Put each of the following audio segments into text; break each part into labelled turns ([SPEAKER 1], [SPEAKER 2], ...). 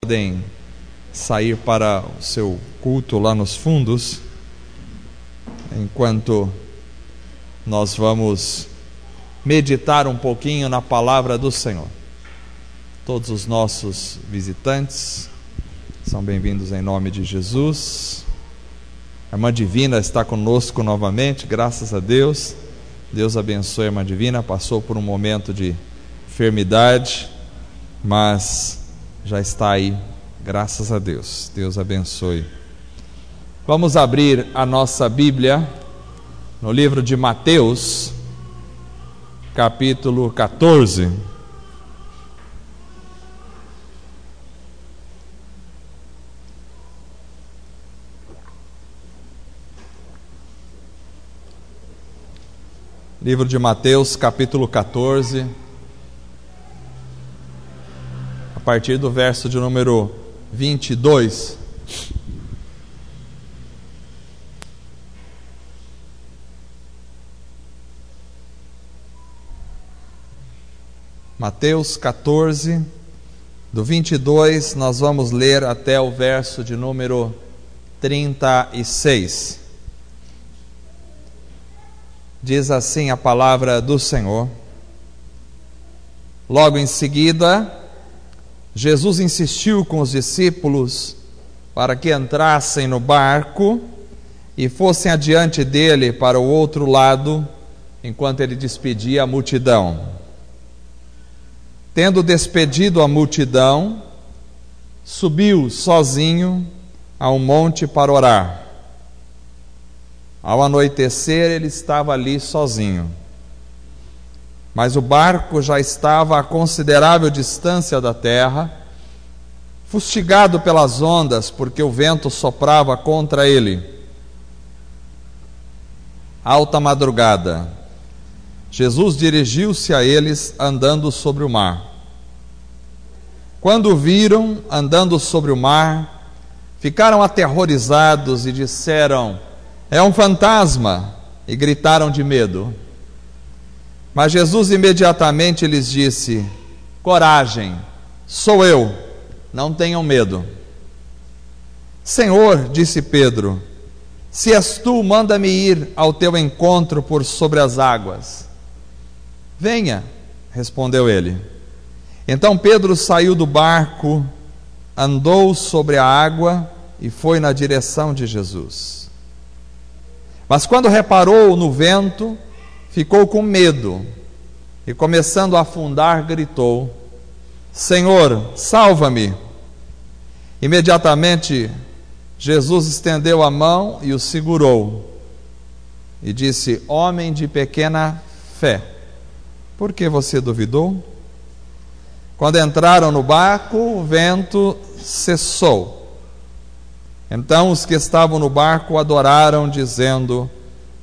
[SPEAKER 1] podem sair para o seu culto lá nos fundos, enquanto nós vamos meditar um pouquinho na palavra do Senhor. Todos os nossos visitantes são bem-vindos em nome de Jesus. A irmã Divina está conosco novamente, graças a Deus. Deus abençoe a irmã Divina, passou por um momento de enfermidade, mas já está aí, graças a Deus. Deus abençoe. Vamos abrir a nossa Bíblia no livro de Mateus, capítulo 14. Livro de Mateus, capítulo 14, a partir do verso de número 22. Mateus 14, do 22, nós vamos ler até o verso de número 36. Diz assim a palavra do Senhor: Logo em seguida, Jesus insistiu com os discípulos para que entrassem no barco e fossem adiante dele para o outro lado, enquanto ele despedia a multidão. Tendo despedido a multidão, subiu sozinho a um monte para orar. Ao anoitecer, ele estava ali sozinho. Mas o barco já estava a considerável distância da terra, fustigado pelas ondas, porque o vento soprava contra ele. Alta madrugada, Jesus dirigiu-se a eles andando sobre o mar. Quando o viram andando sobre o mar, ficaram aterrorizados e disseram: É um fantasma! E gritaram de medo. Mas Jesus imediatamente lhes disse: Coragem, sou eu, não tenham medo. Senhor, disse Pedro, se és tu, manda-me ir ao teu encontro por sobre as águas. Venha, respondeu ele. Então Pedro saiu do barco, andou sobre a água e foi na direção de Jesus. Mas quando reparou no vento, ficou com medo e, começando a afundar, gritou: Senhor, salva-me! Imediatamente Jesus estendeu a mão e o segurou e disse: Homem de pequena fé, por que você duvidou? Quando entraram no barco, o vento cessou. Então os que estavam no barco adoraram, dizendo: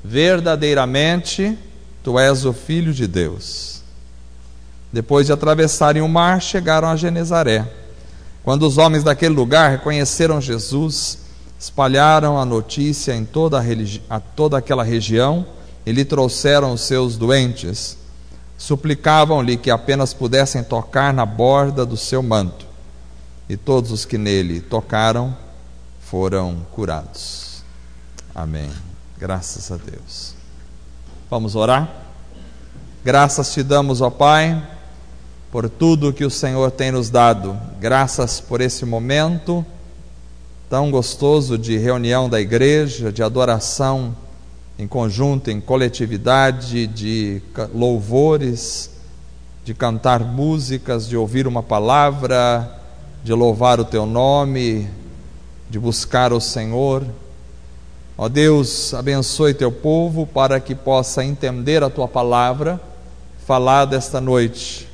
[SPEAKER 1] Verdadeiramente, tu és o Filho de Deus. Depois de atravessarem o mar, chegaram a Genezaré. Quando os homens daquele lugar reconheceram Jesus, espalharam a notícia em toda aquela região e lhe trouxeram os seus doentes. Suplicavam-lhe que apenas pudessem tocar na borda do seu manto. E todos os que nele tocaram foram curados. Amém. Graças a Deus. Vamos orar? Graças te damos, ó Pai, por tudo que o Senhor tem nos dado. Graças por esse momento tão gostoso de reunião da igreja, de adoração em conjunto, em coletividade, de louvores, de cantar músicas, de ouvir uma palavra, de louvar o teu nome, de buscar o Senhor. Ó Deus, abençoe teu povo para que possa entender a tua palavra falada esta noite.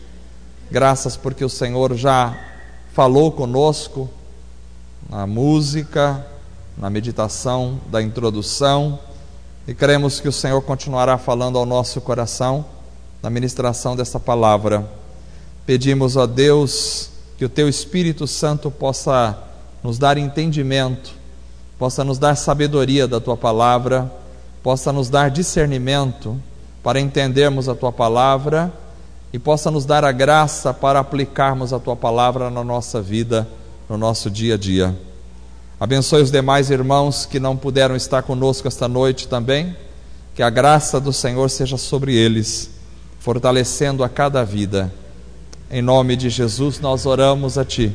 [SPEAKER 1] Graças porque o Senhor já falou conosco na música, na meditação da introdução, e cremos que o Senhor continuará falando ao nosso coração na ministração dessa palavra. Pedimos a Deus que o teu Espírito Santo possa nos dar entendimento, possa nos dar sabedoria da tua palavra, possa nos dar discernimento para entendermos a tua palavra e possa nos dar a graça para aplicarmos a tua palavra na nossa vida, no nosso dia a dia. Abençoe os demais irmãos que não puderam estar conosco esta noite também, que a graça do Senhor seja sobre eles, fortalecendo a cada vida. Em nome de Jesus nós oramos a Ti,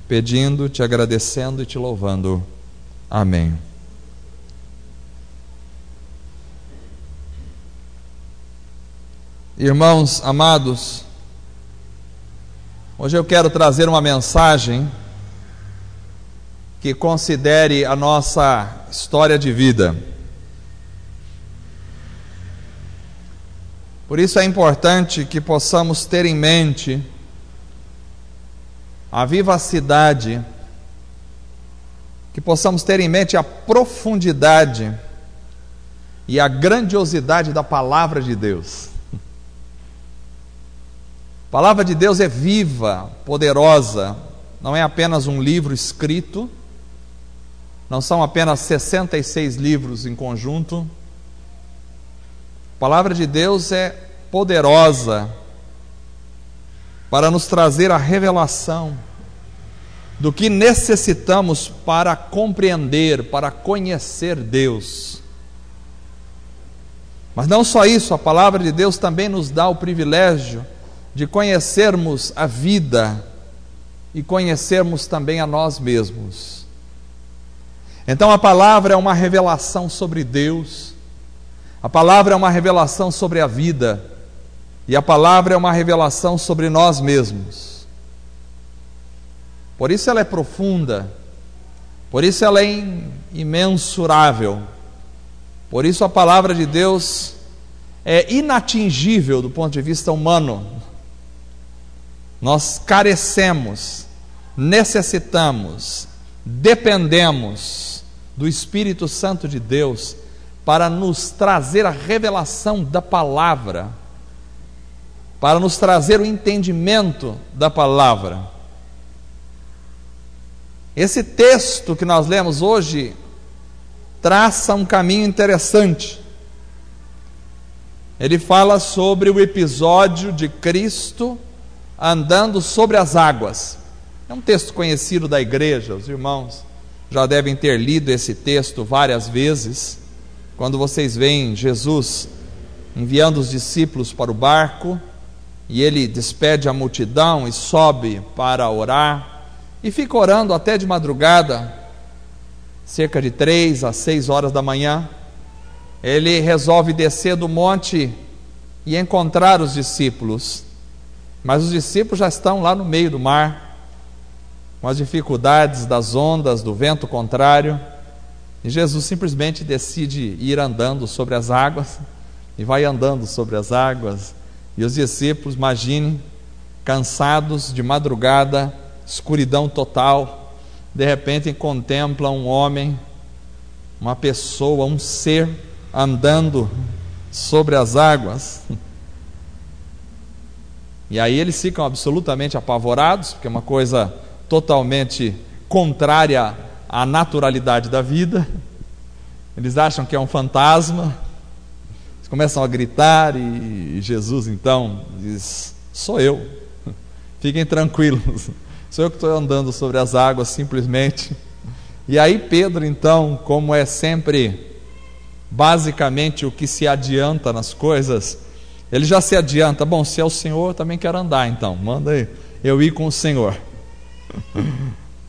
[SPEAKER 1] pedindo, Te agradecendo e Te louvando. Amém. Irmãos amados, hoje eu quero trazer uma mensagem que considere a nossa história de vida. Por isso é importante que possamos ter em mente a vivacidade, que possamos ter em mente a profundidade e a grandiosidade da palavra de Deus. A palavra de Deus é viva, poderosa, não é apenas um livro escrito, não são apenas 66 livros em conjunto. A palavra de Deus é poderosa para nos trazer a revelação do que necessitamos para compreender, para conhecer Deus. Mas não só isso, a palavra de Deus também nos dá o privilégio de conhecermos a vida e conhecermos também a nós mesmos. Então a palavra é uma revelação sobre Deus, a palavra é uma revelação sobre a vida, e a palavra é uma revelação sobre nós mesmos. Por isso ela é profunda, por isso ela é imensurável, por isso a palavra de Deus é inatingível do ponto de vista humano. Nós carecemos, necessitamos, dependemos do Espírito Santo de Deus para nos trazer a revelação da palavra, para nos trazer o entendimento da palavra. Esse texto que nós lemos hoje traça um caminho interessante. Ele fala sobre o episódio de Cristo andando sobre as águas. É um texto conhecido da igreja, os irmãos já devem ter lido esse texto várias vezes. Quando vocês veem Jesus enviando os discípulos para o barco, e ele despede a multidão e sobe para orar, e fica orando até de madrugada, cerca de 3 a 6 horas da manhã. Ele resolve descer do monte e encontrar os discípulos, mas os discípulos já estão lá no meio do mar, com as dificuldades das ondas, do vento contrário, e Jesus simplesmente decide ir andando sobre as águas, e vai andando sobre as águas, e os discípulos, imaginem, cansados de madrugada, escuridão total, de repente contemplam um homem, uma pessoa, um ser andando sobre as águas. E aí eles ficam absolutamente apavorados, porque é uma coisa totalmente contrária à naturalidade da vida. Eles acham que é um fantasma, eles começam a gritar, e Jesus então diz: sou eu, fiquem tranquilos, sou eu que estou andando sobre as águas simplesmente. E aí Pedro então, como é sempre basicamente o que se adianta nas coisas, ele já se adianta: bom, se é o Senhor, eu também quero andar, então manda aí eu ir com o Senhor.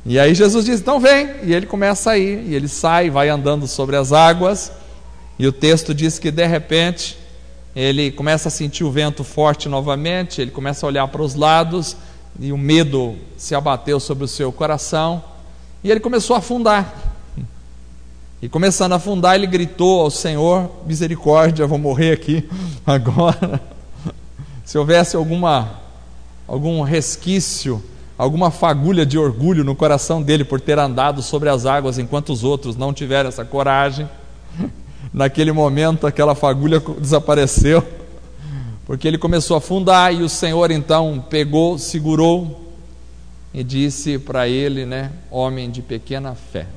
[SPEAKER 1] E aí Jesus diz: então vem, e ele começa a ir, e ele sai, vai andando sobre as águas, e o texto diz que de repente ele começa a sentir o vento forte novamente, ele começa a olhar para os lados, e o medo se abateu sobre o seu coração, e ele começou a afundar. E começando a afundar, ele gritou ao Senhor: misericórdia, vou morrer aqui agora. Se houvesse algum resquício, alguma fagulha de orgulho no coração dele por ter andado sobre as águas enquanto os outros não tiveram essa coragem, naquele momento aquela fagulha desapareceu, porque ele começou a afundar, e o Senhor então pegou, segurou e disse para ele, homem de pequena fé.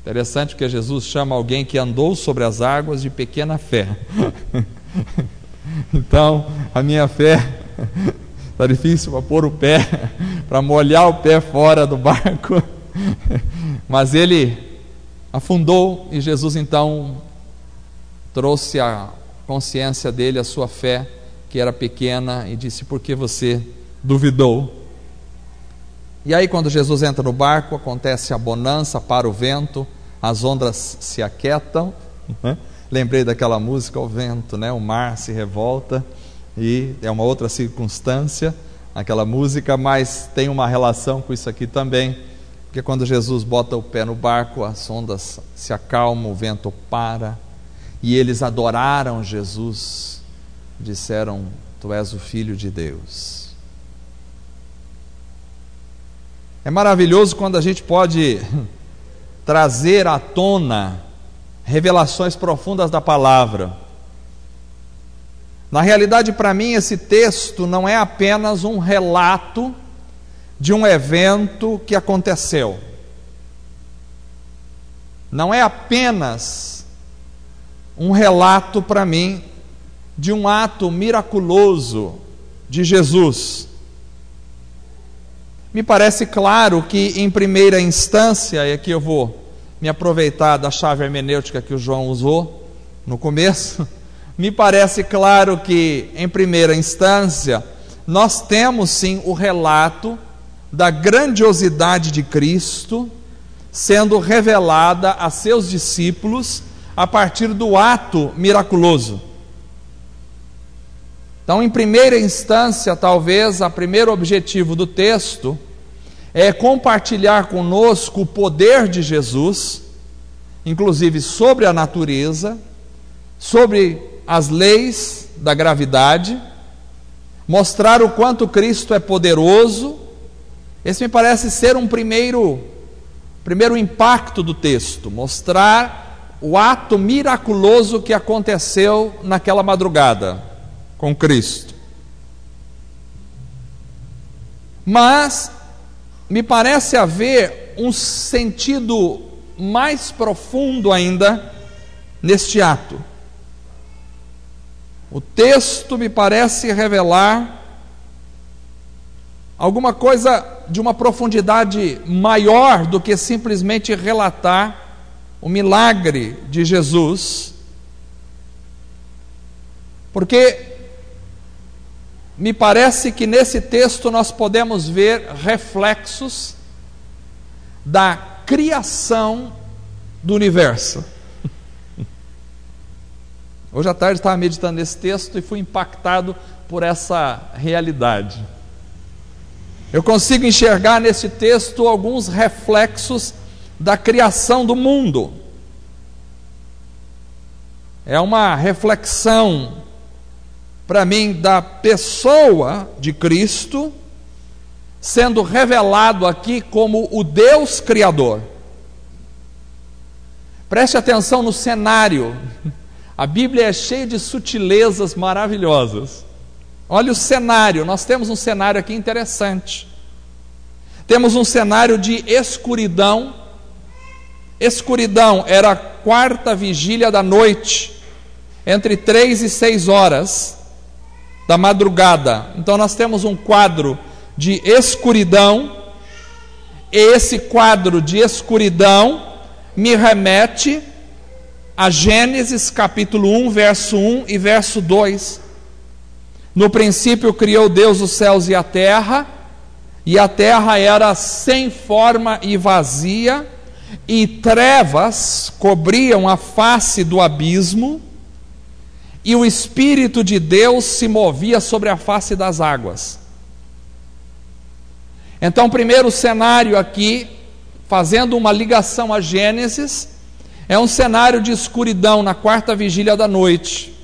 [SPEAKER 1] Interessante, porque Jesus chama alguém que andou sobre as águas de pequena fé. Então, a minha fé está difícil para pôr o pé para molhar o pé fora do barco. Mas ele afundou e Jesus então trouxe à consciência dele a sua fé, que era pequena, e disse: por que você duvidou? E aí, quando Jesus entra no barco, acontece a bonança, para o vento, as ondas se aquietam, né? Lembrei daquela música, o vento, né? O mar se revolta, e é uma outra circunstância, aquela música, mas tem uma relação com isso aqui também, porque quando Jesus bota o pé no barco, as ondas se acalmam, o vento para, e eles adoraram Jesus, disseram: tu és o Filho de Deus. É maravilhoso quando a gente pode trazer à tona revelações profundas da palavra. Na realidade, para mim, esse texto não é apenas um relato de um evento que aconteceu. Não é apenas um relato para mim de um ato miraculoso de Jesus. Me parece claro que, em primeira instância, e aqui eu vou me aproveitar da chave hermenêutica que o João usou no começo, me parece claro que, em primeira instância, nós temos sim o relato da grandiosidade de Cristo sendo revelada a seus discípulos a partir do ato miraculoso. Então, em primeira instância, talvez, o primeiro objetivo do texto é compartilhar conosco o poder de Jesus, inclusive sobre a natureza, sobre as leis da gravidade, mostrar o quanto Cristo é poderoso. Esse me parece ser um primeiro impacto do texto, mostrar o ato miraculoso que aconteceu naquela madrugada com Cristo. Mas me parece haver um sentido mais profundo ainda neste ato. O texto me parece revelar alguma coisa de uma profundidade maior do que simplesmente relatar o milagre de Jesus, porque me parece que nesse texto nós podemos ver reflexos da criação do universo. Hoje à tarde estava meditando nesse texto e fui impactado por essa realidade. Eu consigo enxergar nesse texto alguns reflexos da criação do mundo. É uma reflexão, para mim, da pessoa de Cristo, sendo revelado aqui como o Deus Criador. Preste atenção no cenário. A Bíblia é cheia de sutilezas maravilhosas. Olha o cenário, nós temos um cenário aqui interessante. Temos um cenário de escuridão. Escuridão era a quarta vigília da noite, entre 3 e 6 horas da madrugada. Então nós temos um quadro de escuridão, e esse quadro de escuridão me remete a Gênesis capítulo 1, verso 1 e verso 2. No princípio criou Deus os céus e a terra era sem forma e vazia, e trevas cobriam a face do abismo, e o Espírito de Deus se movia sobre a face das águas. Então, o primeiro cenário aqui, fazendo uma ligação a Gênesis, é um cenário de escuridão na quarta vigília da noite.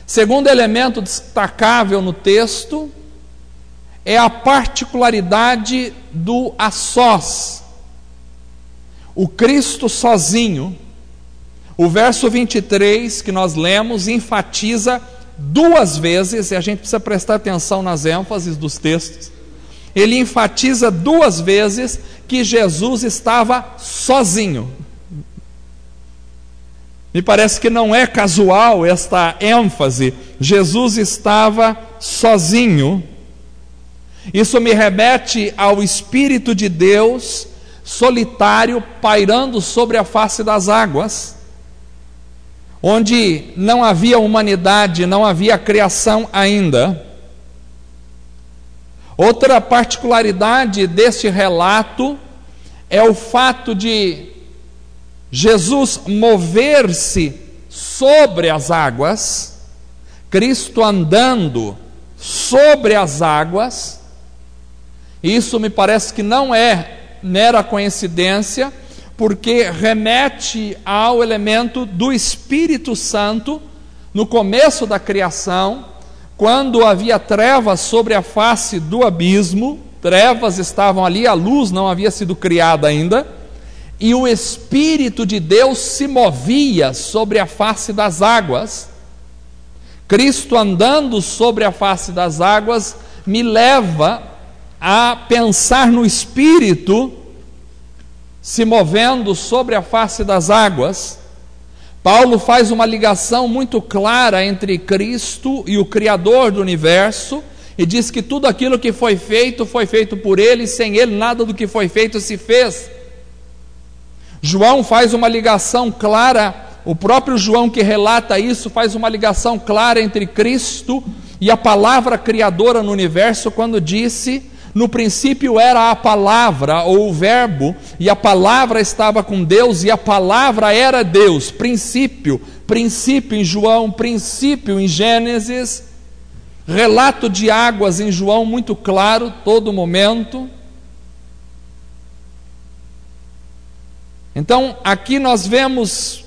[SPEAKER 1] Segundo elemento destacável no texto é a particularidade do a sós, o Cristo sozinho. O verso 23 que nós lemos enfatiza 2 vezes, e a gente precisa prestar atenção nas ênfases dos textos. Ele enfatiza 2 vezes que Jesus estava sozinho. Me parece que não é casual esta ênfase. Jesus estava sozinho. Isso me remete ao Espírito de Deus solitário pairando sobre a face das águas, onde não havia humanidade, não havia criação ainda. Outra particularidade deste relato é o fato de Jesus mover-se sobre as águas, Cristo andando sobre as águas. Isso me parece que não é mera coincidência, porque remete ao elemento do Espírito Santo no começo da criação, quando havia trevas sobre a face do abismo, trevas estavam ali, a luz não havia sido criada ainda, e o Espírito de Deus se movia sobre a face das águas. Cristo andando sobre a face das águas me leva a pensar no Espírito se movendo sobre a face das águas. Paulo faz uma ligação muito clara entre Cristo e o Criador do universo, e diz que tudo aquilo que foi feito por Ele, e sem Ele nada do que foi feito se fez. João faz uma ligação clara, o próprio João que relata isso, faz uma ligação clara entre Cristo e a palavra criadora no universo, quando disse: no princípio era a palavra, ou o verbo, e a palavra estava com Deus, e a palavra era Deus. Princípio em João, princípio em Gênesis, relato de águas em João muito claro, todo momento. Então aqui nós vemos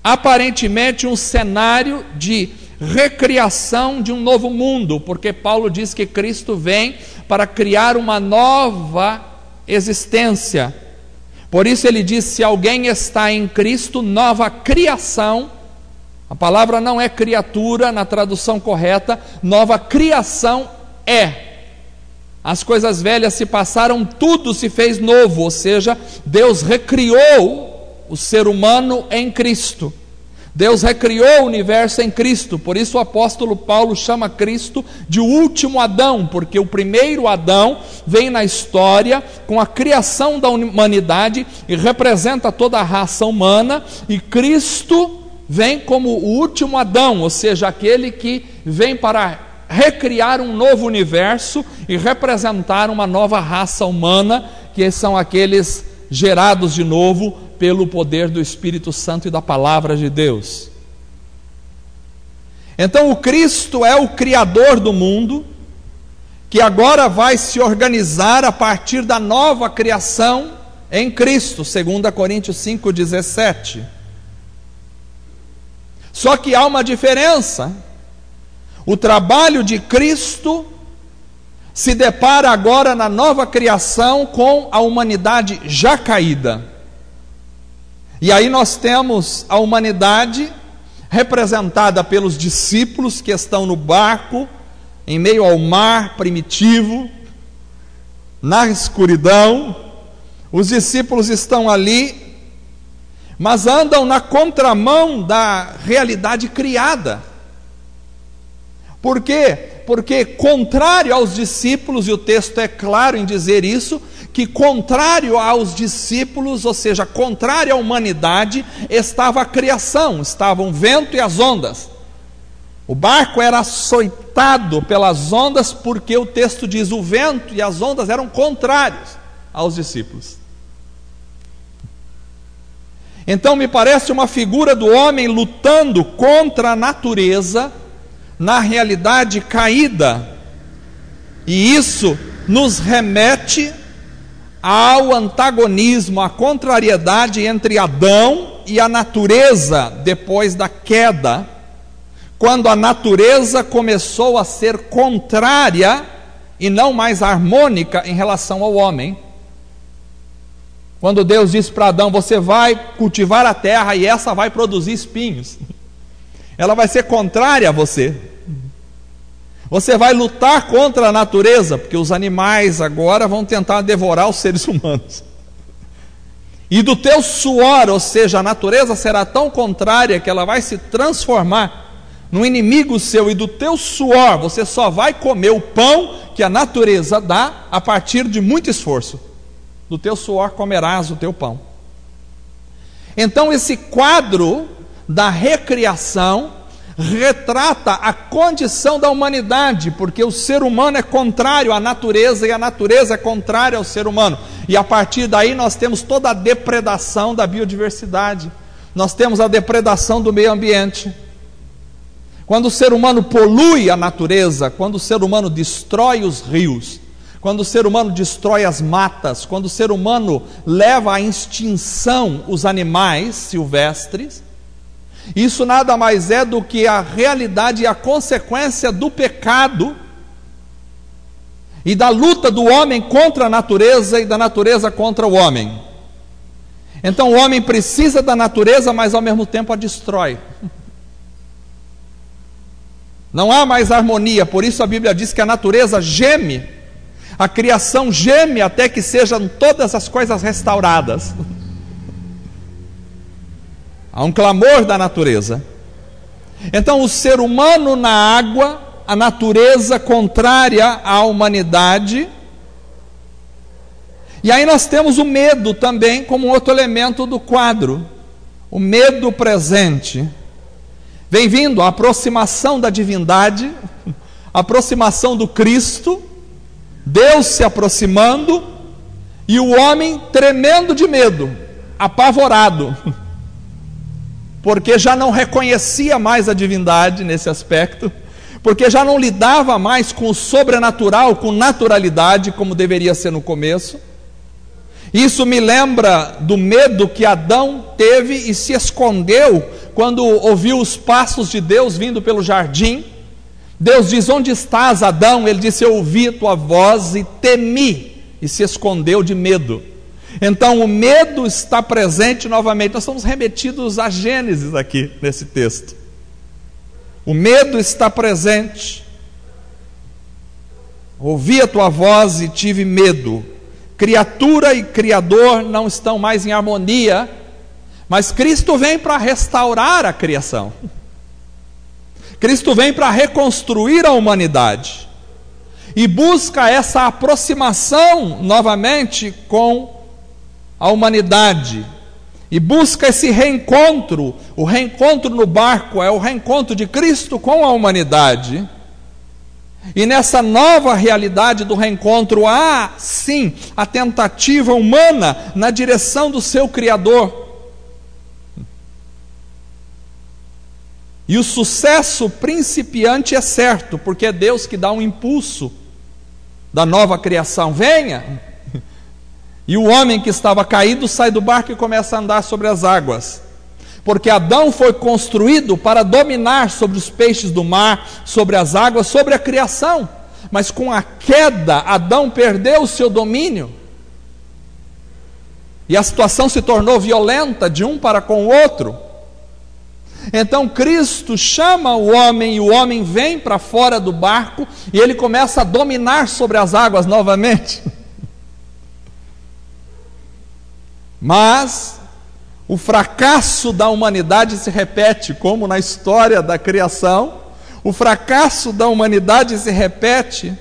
[SPEAKER 1] aparentemente um cenário de recriação de um novo mundo, porque Paulo diz que Cristo vem para criar uma nova existência. Por isso ele diz: se alguém está em Cristo, nova criação. A palavra não é criatura na tradução correta, nova criação é. As coisas velhas se passaram, tudo se fez novo, ou seja, Deus recriou o ser humano em Cristo. Deus recriou o universo em Cristo. Por isso o apóstolo Paulo chama Cristo de o último Adão, porque o primeiro Adão vem na história com a criação da humanidade e representa toda a raça humana, e Cristo vem como o último Adão, ou seja, aquele que vem para recriar um novo universo e representar uma nova raça humana, que são aqueles gerados de novo pelo poder do Espírito Santo e da palavra de Deus. Então o Cristo é o Criador do mundo, que agora vai se organizar a partir da nova criação em Cristo, 2 Coríntios 5,17. Só que há uma diferença. O trabalho de Cristo se depara agora na nova criação com a humanidade já caída. E aí nós temos a humanidade representada pelos discípulos que estão no barco, em meio ao mar primitivo, na escuridão. Os discípulos estão ali, mas andam na contramão da realidade criada. Por quê? Porque contrário aos discípulos, e o texto é claro em dizer isso, que contrário aos discípulos, ou seja, contrário à humanidade, estava a criação, estavam o vento e as ondas. O barco era açoitado pelas ondas, porque o texto diz: o vento e as ondas eram contrários aos discípulos. Então me parece uma figura do homem lutando contra a natureza, na realidade caída, e isso nos remete ao antagonismo, à contrariedade entre Adão e a natureza depois da queda, quando a natureza começou a ser contrária e não mais harmônica em relação ao homem. Quando Deus disse para Adão: você vai cultivar a terra e essa vai produzir espinhos, ela vai ser contrária a você. Você vai lutar contra a natureza, porque os animais agora vão tentar devorar os seres humanos. E do teu suor, ou seja, a natureza será tão contrária que ela vai se transformar no inimigo seu, e do teu suor você só vai comer o pão que a natureza dá a partir de muito esforço. Do teu suor comerás o teu pão. Então esse quadro da recriação retrata a condição da humanidade, porque o ser humano é contrário à natureza e a natureza é contrária ao ser humano, e a partir daí nós temos toda a depredação da biodiversidade, nós temos a depredação do meio ambiente. Quando o ser humano polui a natureza, quando o ser humano destrói os rios, quando o ser humano destrói as matas, quando o ser humano leva à extinção os animais silvestres, isso nada mais é do que a realidade e a consequência do pecado e da luta do homem contra a natureza e da natureza contra o homem. Então o homem precisa da natureza, mas ao mesmo tempo a destrói. Não há mais harmonia, por isso a Bíblia diz que a natureza geme, a criação geme até que sejam todas as coisas restauradas. Há um clamor da natureza. Então o ser humano na água, a natureza contrária à humanidade. E aí nós temos o medo também como outro elemento do quadro. O medo presente. Vem vindo a aproximação da divindade, a aproximação do Cristo, Deus se aproximando e o homem tremendo de medo, apavorado, porque já não reconhecia mais a divindade nesse aspecto, porque já não lidava mais com o sobrenatural, com naturalidade, como deveria ser no começo. Isso me lembra do medo que Adão teve e se escondeu quando ouviu os passos de Deus vindo pelo jardim. Deus diz: onde estás, Adão? Ele disse: eu ouvi tua voz e temi, e se escondeu de medo. Então o medo está presente novamente. Nós estamos remetidos a Gênesis aqui nesse texto. O medo está presente. Ouvi a tua voz e tive medo. Criatura e Criador não estão mais em harmonia, mas Cristo vem para restaurar a criação. Cristo vem para reconstruir a humanidade e busca essa aproximação novamente com a humanidade e busca esse reencontro. O reencontro no barco é o reencontro de Cristo com a humanidade. E nessa nova realidade do reencontro há, sim, a tentativa humana na direção do seu Criador. E o sucesso principiante é certo, porque é Deus que dá um impulso da nova criação. Venha! E o homem que estava caído sai do barco e começa a andar sobre as águas. Porque Adão foi construído para dominar sobre os peixes do mar, sobre as águas, sobre a criação. Mas com a queda, Adão perdeu o seu domínio. E a situação se tornou violenta de um para com o outro. Então Cristo chama o homem, e o homem vem para fora do barco, e ele começa a dominar sobre as águas novamente. Mas o fracasso da humanidade se repete, como na história da criação. O fracasso da humanidade se repete,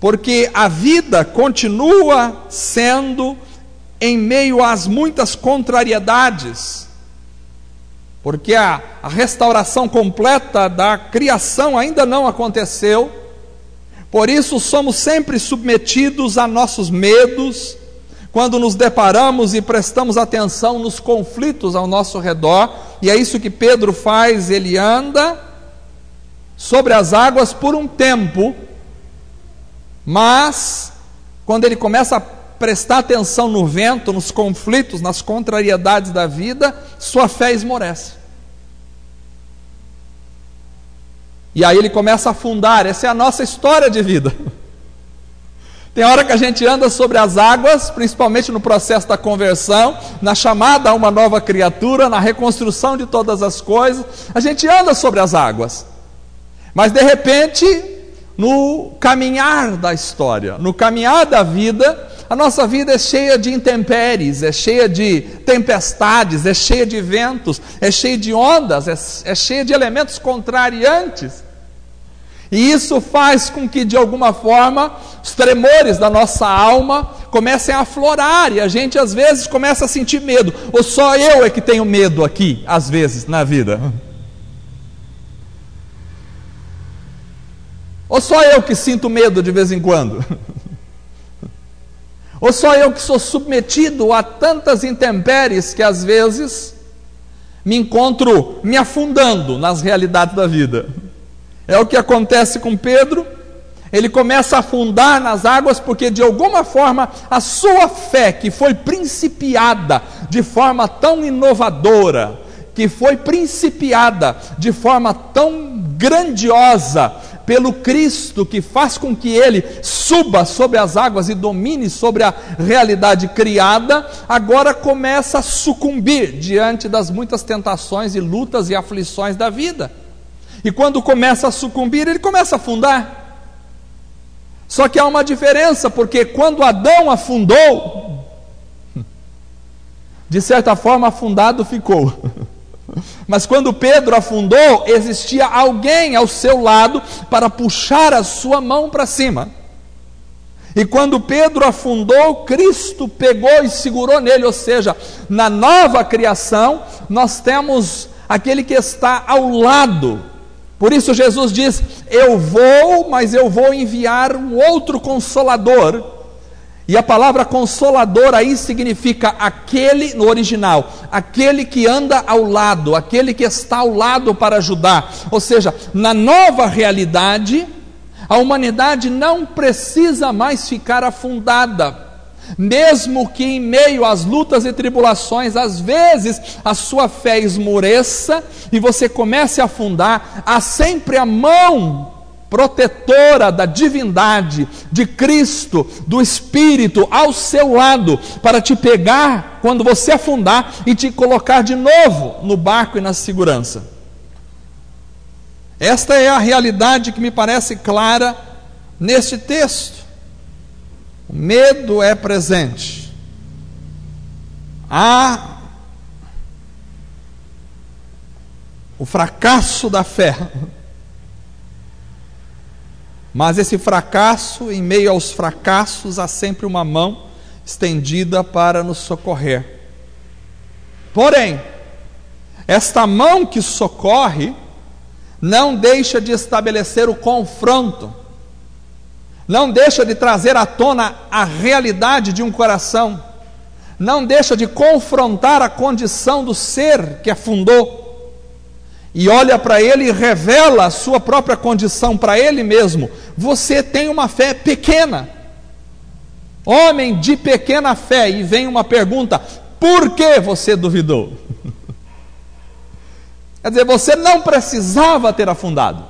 [SPEAKER 1] porque a vida continua sendo em meio às muitas contrariedades, porque a restauração completa da criação ainda não aconteceu. Por isso somos sempre submetidos a nossos medos, quando nos deparamos e prestamos atenção nos conflitos ao nosso redor. E é isso que Pedro faz. Ele anda sobre as águas por um tempo, mas quando ele começa a prestar atenção no vento, nos conflitos, nas contrariedades da vida, sua fé esmorece. E aí ele começa a afundar. Essa é a nossa história de vida. Tem hora que a gente anda sobre as águas, principalmente no processo da conversão, na chamada a uma nova criatura, na reconstrução de todas as coisas, a gente anda sobre as águas. Mas de repente, no caminhar da história, no caminhar da vida, A nossa vida é cheia de intempéries, é cheia de tempestades, é cheia de ventos, é cheia de ondas, é cheia de elementos contrariantes. E isso faz com que, de alguma forma, os tremores da nossa alma comecem a aflorar, e a gente às vezes começa a sentir medo. Ou só eu é que tenho medo aqui, às vezes, na vida? Ou só eu que sinto medo de vez em quando? Ou só eu que sou submetido a tantas intempéries que às vezes me encontro me afundando nas realidades da vida? É o que acontece com Pedro. Ele começa a afundar nas águas porque de alguma forma a sua fé, que foi principiada de forma tão inovadora, que foi principiada de forma tão grandiosa pelo Cristo, que faz com que ele suba sobre as águas e domine sobre a realidade criada, agora começa a sucumbir diante das muitas tentações e lutas e aflições da vida. E quando começa a sucumbir, ele começa a afundar. Só que há uma diferença, porque quando Adão afundou, de certa forma afundado ficou. Mas quando Pedro afundou, existia alguém ao seu lado para puxar a sua mão para cima. E quando Pedro afundou, Cristo pegou e segurou nele. Ou seja, na nova criação, nós temos aquele que está ao lado. Por isso Jesus diz: eu vou, mas eu vou enviar um outro Consolador. E a palavra Consolador aí significa aquele, no original, aquele que anda ao lado, aquele que está ao lado para ajudar. Ou seja, na nova realidade, a humanidade não precisa mais ficar afundada. Mesmo que em meio às lutas e tribulações, às vezes a sua fé esmoreça e você comece a afundar, há sempre a mão protetora da divindade, de Cristo, do Espírito ao seu lado, para te pegar quando você afundar e te colocar de novo no barco e na segurança. Esta é a realidade que me parece clara neste texto. O medo é presente. Há o fracasso da fé. Mas esse fracasso, em meio aos fracassos, há sempre uma mão estendida para nos socorrer. Porém, esta mão que socorre não deixa de estabelecer o confronto, não deixa de trazer à tona a realidade de um coração, não deixa de confrontar a condição do ser que afundou, e olha para ele e revela a sua própria condição para ele mesmo. Você tem uma fé pequena, homem de pequena fé. E vem uma pergunta: por que você duvidou? Quer dizer, você não precisava ter afundado,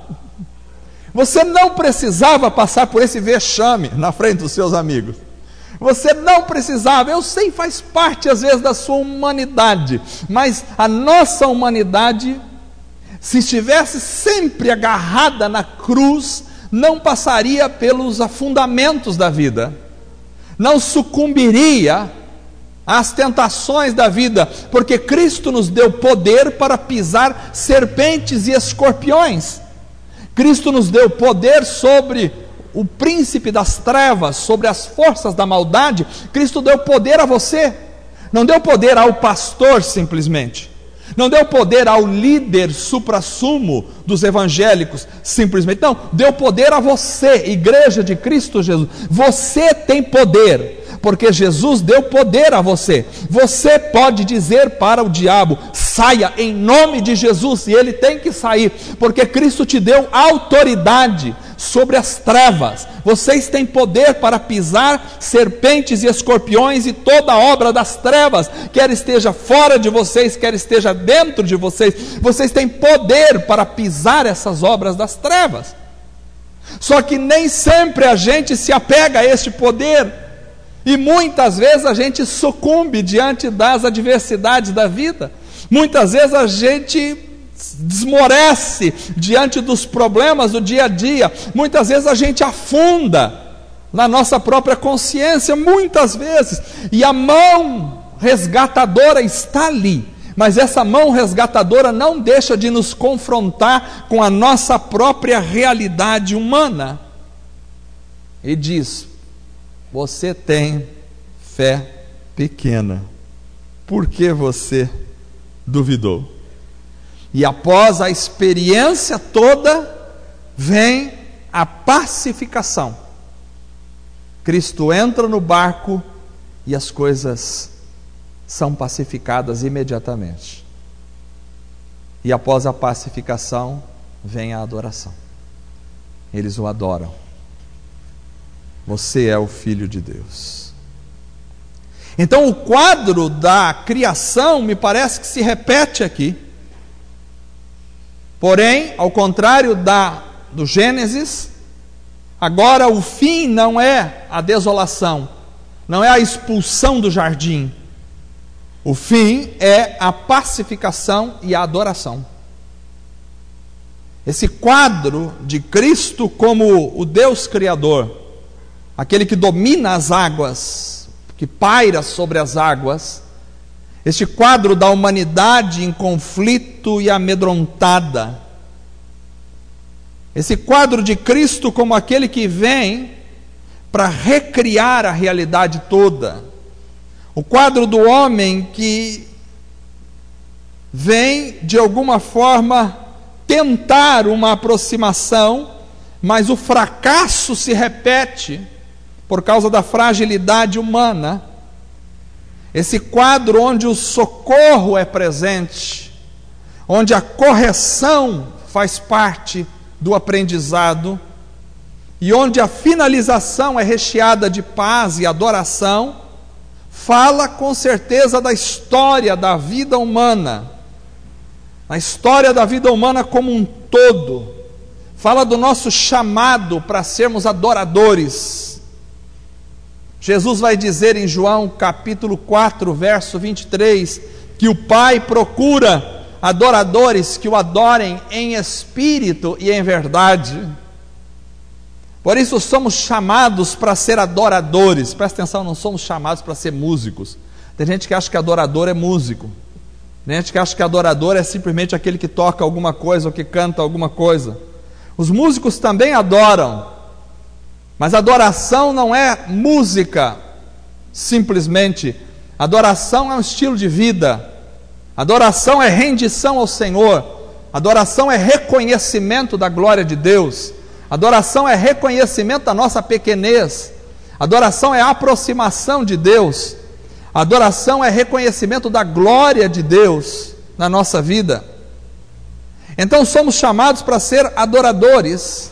[SPEAKER 1] você não precisava passar por esse vexame na frente dos seus amigos, você não precisava. Eu sei, faz parte às vezes da sua humanidade, mas a nossa humanidade, se estivesse sempre agarrada na cruz, não passaria pelos afundamentos da vida, não sucumbiria às tentações da vida, porque Cristo nos deu poder para pisar serpentes e escorpiões. Cristo nos deu poder sobre o príncipe das trevas, sobre as forças da maldade. Cristo deu poder a você, não deu poder ao pastor simplesmente, não deu poder ao líder suprassumo dos evangélicos simplesmente, não, deu poder a você, igreja de Cristo Jesus. Você tem poder, porque Jesus deu poder a você. Você pode dizer para o diabo: saia em nome de Jesus, e ele tem que sair, porque Cristo te deu autoridade sobre as trevas. Vocês têm poder para pisar serpentes e escorpiões e toda a obra das trevas, quer esteja fora de vocês, quer esteja dentro de vocês. Vocês têm poder para pisar essas obras das trevas. Só que nem sempre a gente se apega a este poder, e muitas vezes a gente sucumbe diante das adversidades da vida. Muitas vezes a gente desmorece diante dos problemas do dia a dia. Muitas vezes a gente afunda na nossa própria consciência, muitas vezes, e a mão resgatadora está ali, mas essa mão resgatadora não deixa de nos confrontar com a nossa própria realidade humana, e diz: você tem fé pequena, por que você duvidou? E após a experiência toda, vem a pacificação. Cristo entra no barco e as coisas são pacificadas imediatamente. E após a pacificação, vem a adoração. Eles o adoram. Você é o Filho de Deus. Então o quadro da criação me parece que se repete aqui. Porém, ao contrário do Gênesis, agora o fim não é a desolação, não é a expulsão do jardim. O fim é a pacificação e a adoração. Esse quadro de Cristo como o Deus Criador, aquele que domina as águas, que paira sobre as águas, este quadro da humanidade em conflito e amedrontada, esse quadro de Cristo como aquele que vem para recriar a realidade toda, o quadro do homem que vem de alguma forma tentar uma aproximação, mas o fracasso se repete por causa da fragilidade humana. Esse quadro onde o socorro é presente, onde a correção faz parte do aprendizado, e onde a finalização é recheada de paz e adoração, fala com certeza da história da vida humana, a história da vida humana como um todo, fala do nosso chamado para sermos adoradores. Jesus vai dizer em João capítulo 4, verso 23, que o Pai procura adoradores que o adorem em espírito e em verdade. Por isso somos chamados para ser adoradores. Presta atenção, não somos chamados para ser músicos. Tem gente que acha que adorador é músico. Tem gente que acha que adorador é simplesmente aquele que toca alguma coisa ou que canta alguma coisa. Os músicos também adoram, mas adoração não é música simplesmente. Adoração é um estilo de vida. Adoração é rendição ao Senhor. Adoração é reconhecimento da glória de Deus. Adoração é reconhecimento da nossa pequenez. Adoração é aproximação de Deus. Adoração é reconhecimento da glória de Deus na nossa vida. Então somos chamados para ser adoradores,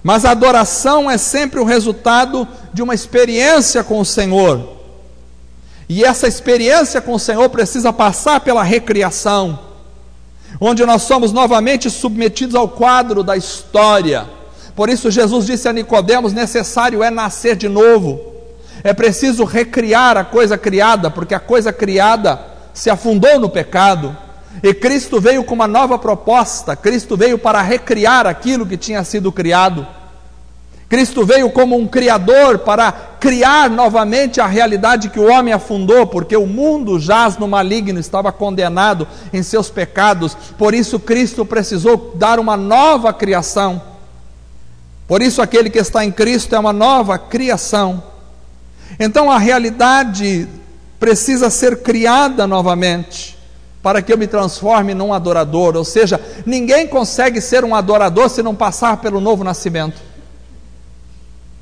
[SPEAKER 1] mas a adoração é sempre o resultado de uma experiência com o Senhor. E essa experiência com o Senhor precisa passar pela recriação, onde nós somos novamente submetidos ao quadro da história. Por isso Jesus disse a Nicodemos: necessário é nascer de novo. É preciso recriar a coisa criada, porque a coisa criada se afundou no pecado. E Cristo veio com uma nova proposta. Cristo veio para recriar aquilo que tinha sido criado. Cristo veio como um criador para criar novamente a realidade que o homem afundou, porque o mundo jaz no maligno, estava condenado em seus pecados. Por isso Cristo precisou dar uma nova criação. Por isso aquele que está em Cristo é uma nova criação. Então a realidade precisa ser criada novamente, para que eu me transforme num adorador. Ou seja, ninguém consegue ser um adorador se não passar pelo novo nascimento.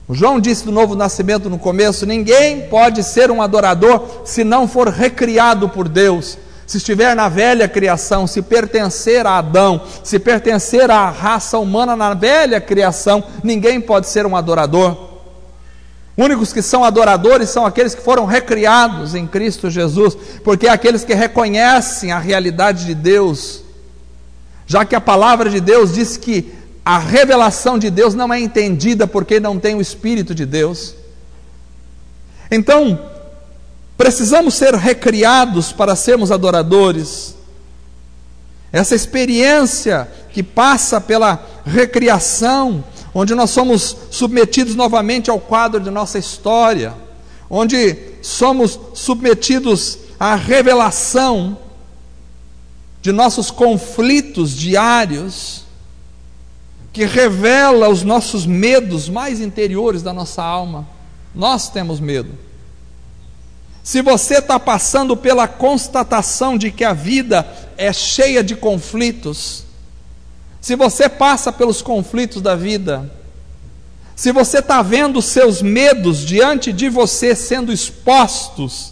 [SPEAKER 1] O João disse do novo nascimento no começo: ninguém pode ser um adorador se não for recriado por Deus. Se estiver na velha criação, se pertencer a Adão, se pertencer à raça humana na velha criação, ninguém pode ser um adorador. Únicos que são adoradores são aqueles que foram recriados em Cristo Jesus, porque é aqueles que reconhecem a realidade de Deus, já que a palavra de Deus diz que a revelação de Deus não é entendida porque não tem o Espírito de Deus. Então, precisamos ser recriados para sermos adoradores. Essa experiência que passa pela recriação, onde nós somos submetidos novamente ao quadro de nossa história, onde somos submetidos à revelação de nossos conflitos diários, que revela os nossos medos mais interiores da nossa alma. Nós temos medo. Se você está passando pela constatação de que a vida é cheia de conflitos, se você passa pelos conflitos da vida, se você está vendo os seus medos diante de você sendo expostos,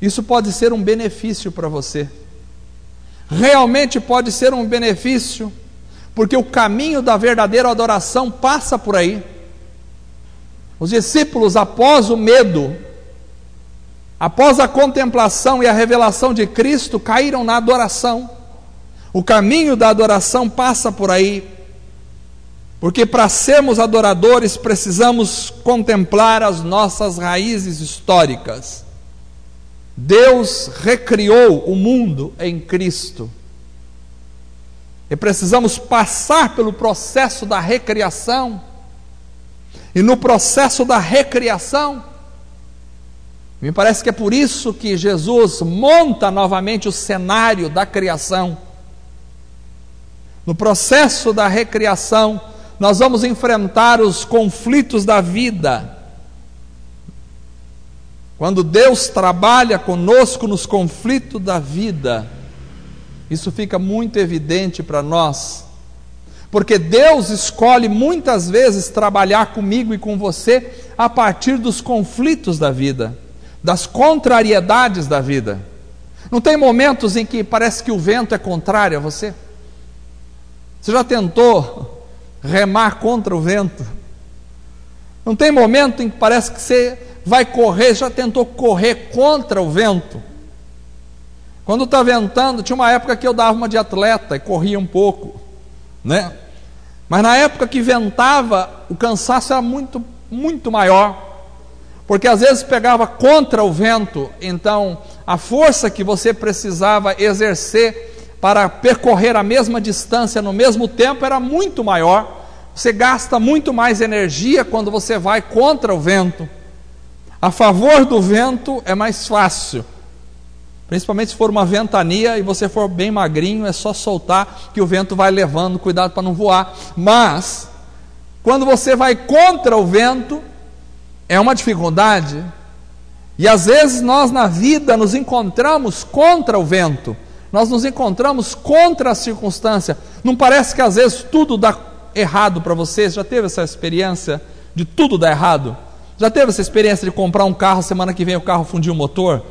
[SPEAKER 1] isso pode ser um benefício para você. Realmente pode ser um benefício, porque o caminho da verdadeira adoração passa por aí. Os discípulos, após o medo, após a contemplação e a revelação de Cristo, caíram na adoração. O caminho da adoração passa por aí, porque para sermos adoradores precisamos contemplar as nossas raízes históricas. Deus recriou o mundo em Cristo, e precisamos passar pelo processo da recriação, e no processo da recriação, me parece que é por isso que Jesus monta novamente o cenário da criação. No processo da recriação, nós vamos enfrentar os conflitos da vida. Quando Deus trabalha conosco nos conflitos da vida, isso fica muito evidente para nós, porque Deus escolhe muitas vezes trabalhar comigo e com você a partir dos conflitos da vida, das contrariedades da vida. Não tem momentos em que parece que o vento é contrário a você? Você já tentou remar contra o vento? Não tem momento em que parece que você vai correr, já tentou correr contra o vento? Quando está ventando, tinha uma época que eu dava uma de atleta e corria um pouco, né? Mas na época que ventava, o cansaço era muito, muito maior, porque às vezes pegava contra o vento, então a força que você precisava exercer para percorrer a mesma distância no mesmo tempo era muito maior. Você gasta muito mais energia quando você vai contra o vento. A favor do vento é mais fácil, principalmente se for uma ventania e você for bem magrinho, é só soltar que o vento vai levando, cuidado para não voar. Mas quando você vai contra o vento, é uma dificuldade. E às vezes nós na vida nos encontramos contra o vento, nós nos encontramos contra a circunstância. Não parece que às vezes tudo dá errado para você? Já teve essa experiência de tudo dar errado? Já teve essa experiência de comprar um carro, semana que vem o carro fundiu o motor?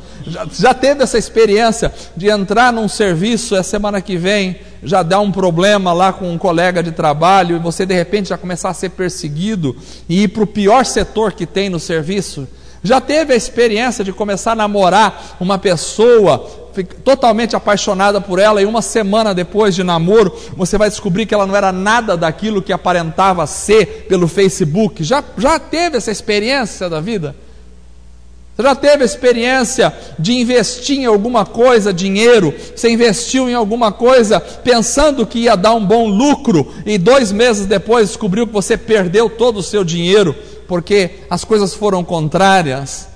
[SPEAKER 1] Já teve essa experiência de entrar num serviço, a semana que vem já dá um problema lá com um colega de trabalho, e você de repente já começar a ser perseguido e ir para o pior setor que tem no serviço? Já teve a experiência de começar a namorar uma pessoa, totalmente apaixonada por ela, e uma semana depois de namoro, você vai descobrir que ela não era nada daquilo que aparentava ser pelo Facebook? Já teve essa experiência da vida? Você já teve a experiência de investir em alguma coisa, dinheiro, você investiu em alguma coisa pensando que ia dar um bom lucro, e 2 meses depois descobriu que você perdeu todo o seu dinheiro, porque as coisas foram contrárias?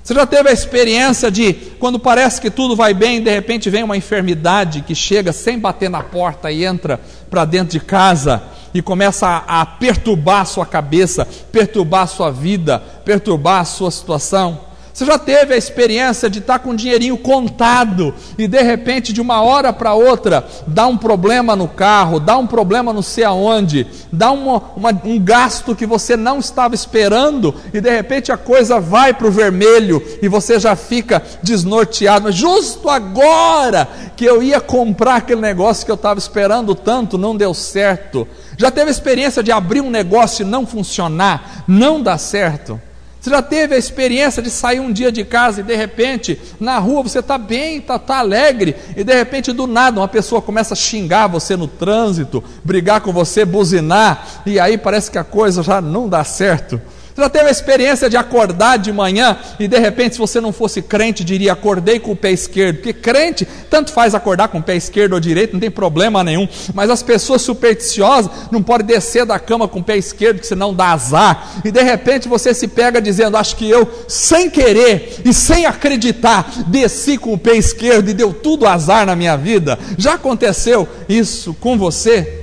[SPEAKER 1] Você já teve a experiência de, quando parece que tudo vai bem, de repente vem uma enfermidade que chega sem bater na porta e entra para dentro de casa e começa a perturbar a sua cabeça, perturbar a sua vida, perturbar a sua situação? Você já teve a experiência de estar com um dinheirinho contado e de repente, de uma hora para outra, dá um problema no carro, dá um problema não sei aonde, dá um gasto que você não estava esperando, e de repente a coisa vai para o vermelho e você já fica desnorteado? Mas justo agora que eu ia comprar aquele negócio que eu estava esperando tanto, não deu certo. Já teve a experiência de abrir um negócio e não funcionar, não dar certo? Você já teve a experiência de sair um dia de casa e de repente, na rua você está bem, está alegre, e de repente do nada uma pessoa começa a xingar você no trânsito, brigar com você, buzinar, e aí parece que a coisa já não dá certo? Você já teve a experiência de acordar de manhã e de repente, se você não fosse crente, diria: acordei com o pé esquerdo? Porque crente, tanto faz acordar com o pé esquerdo ou direito, não tem problema nenhum. Mas as pessoas supersticiosas não podem descer da cama com o pé esquerdo, que senão dá azar. E de repente você se pega dizendo: acho que eu, sem querer e sem acreditar, desci com o pé esquerdo e deu tudo azar na minha vida. Já aconteceu isso com você?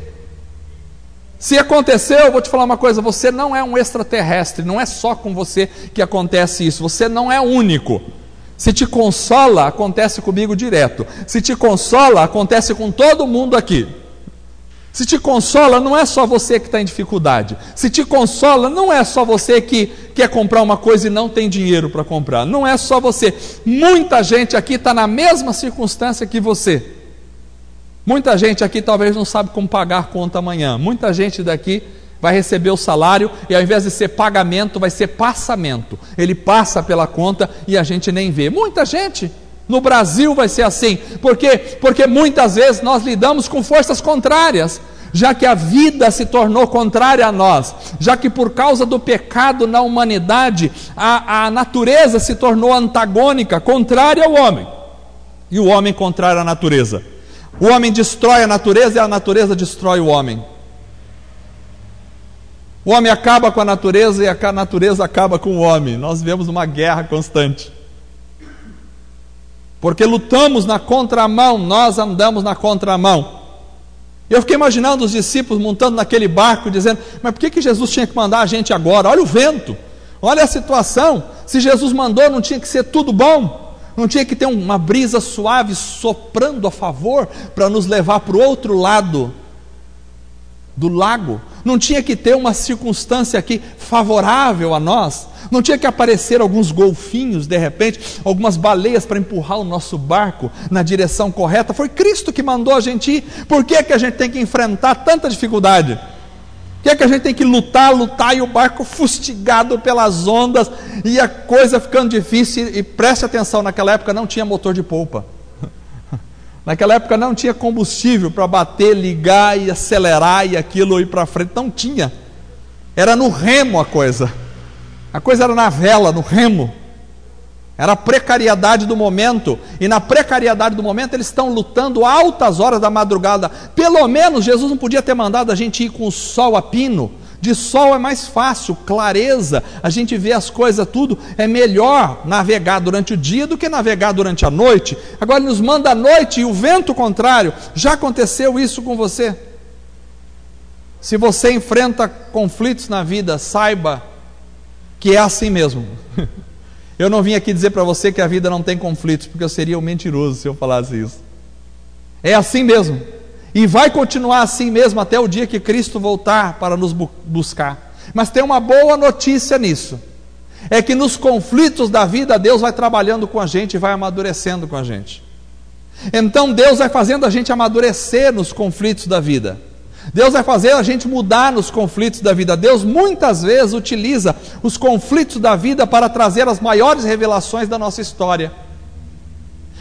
[SPEAKER 1] Se aconteceu, eu vou te falar uma coisa: você não é um extraterrestre, não é só com você que acontece isso, você não é único. Se te consola, acontece comigo direto. Se te consola, acontece com todo mundo aqui. Se te consola, não é só você que está em dificuldade. Se te consola, não é só você que quer comprar uma coisa e não tem dinheiro para comprar. Não é só você. Muita gente aqui está na mesma circunstância que você. Muita gente aqui talvez não sabe como pagar a conta amanhã. Muita gente daqui vai receber o salário e ao invés de ser pagamento, vai ser passamento. Ele passa pela conta e a gente nem vê. Muita gente no Brasil vai ser assim. Por quê? Porque muitas vezes nós lidamos com forças contrárias. Já que a vida se tornou contrária a nós, já que por causa do pecado na humanidade, a natureza se tornou antagônica, contrária ao homem. E o homem contrário à natureza. O homem destrói a natureza e a natureza destrói o homem. O homem acaba com a natureza e a natureza acaba com o homem. Nós vivemos uma guerra constante. Porque lutamos na contramão, nós andamos na contramão. Eu fiquei imaginando os discípulos montando naquele barco, dizendo: mas por que Jesus tinha que mandar a gente agora? Olha o vento, olha a situação. Se Jesus mandou, não tinha que ser tudo bom? Não tinha que ter uma brisa suave soprando a favor para nos levar para o outro lado do lago? Não tinha que ter uma circunstância aqui favorável a nós? Não tinha que aparecer alguns golfinhos de repente, algumas baleias para empurrar o nosso barco na direção correta? Foi Cristo que mandou a gente ir. Por que a gente tem que enfrentar tanta dificuldade? Por que a gente tem que lutar e o barco fustigado pelas ondas e a coisa ficando difícil? E preste atenção, naquela época não tinha motor de polpa. Naquela época não tinha combustível para bater, ligar e acelerar e aquilo ir para frente. Não tinha. Era no remo a coisa. A coisa era na vela, no remo. Era a precariedade do momento, e na precariedade do momento eles estão lutando altas horas da madrugada. Pelo menos Jesus não podia ter mandado a gente ir com o sol a pino. De sol é mais fácil, clareza, a gente vê as coisas tudo. É melhor navegar durante o dia do que navegar durante a noite. Agora ele nos manda à noite e o vento contrário. Já aconteceu isso com você? Se você enfrenta conflitos na vida, saiba que é assim mesmo. Eu não vim aqui dizer para você que a vida não tem conflitos, porque eu seria um mentiroso se eu falasse isso. É assim mesmo. E vai continuar assim mesmo até o dia que Cristo voltar para nos buscar. Mas tem uma boa notícia nisso. É que nos conflitos da vida, Deus vai trabalhando com a gente e vai amadurecendo com a gente. Então Deus vai fazendo a gente amadurecer nos conflitos da vida. Deus vai fazer a gente mudar nos conflitos da vida. Deus muitas vezes utiliza os conflitos da vida para trazer as maiores revelações da nossa história.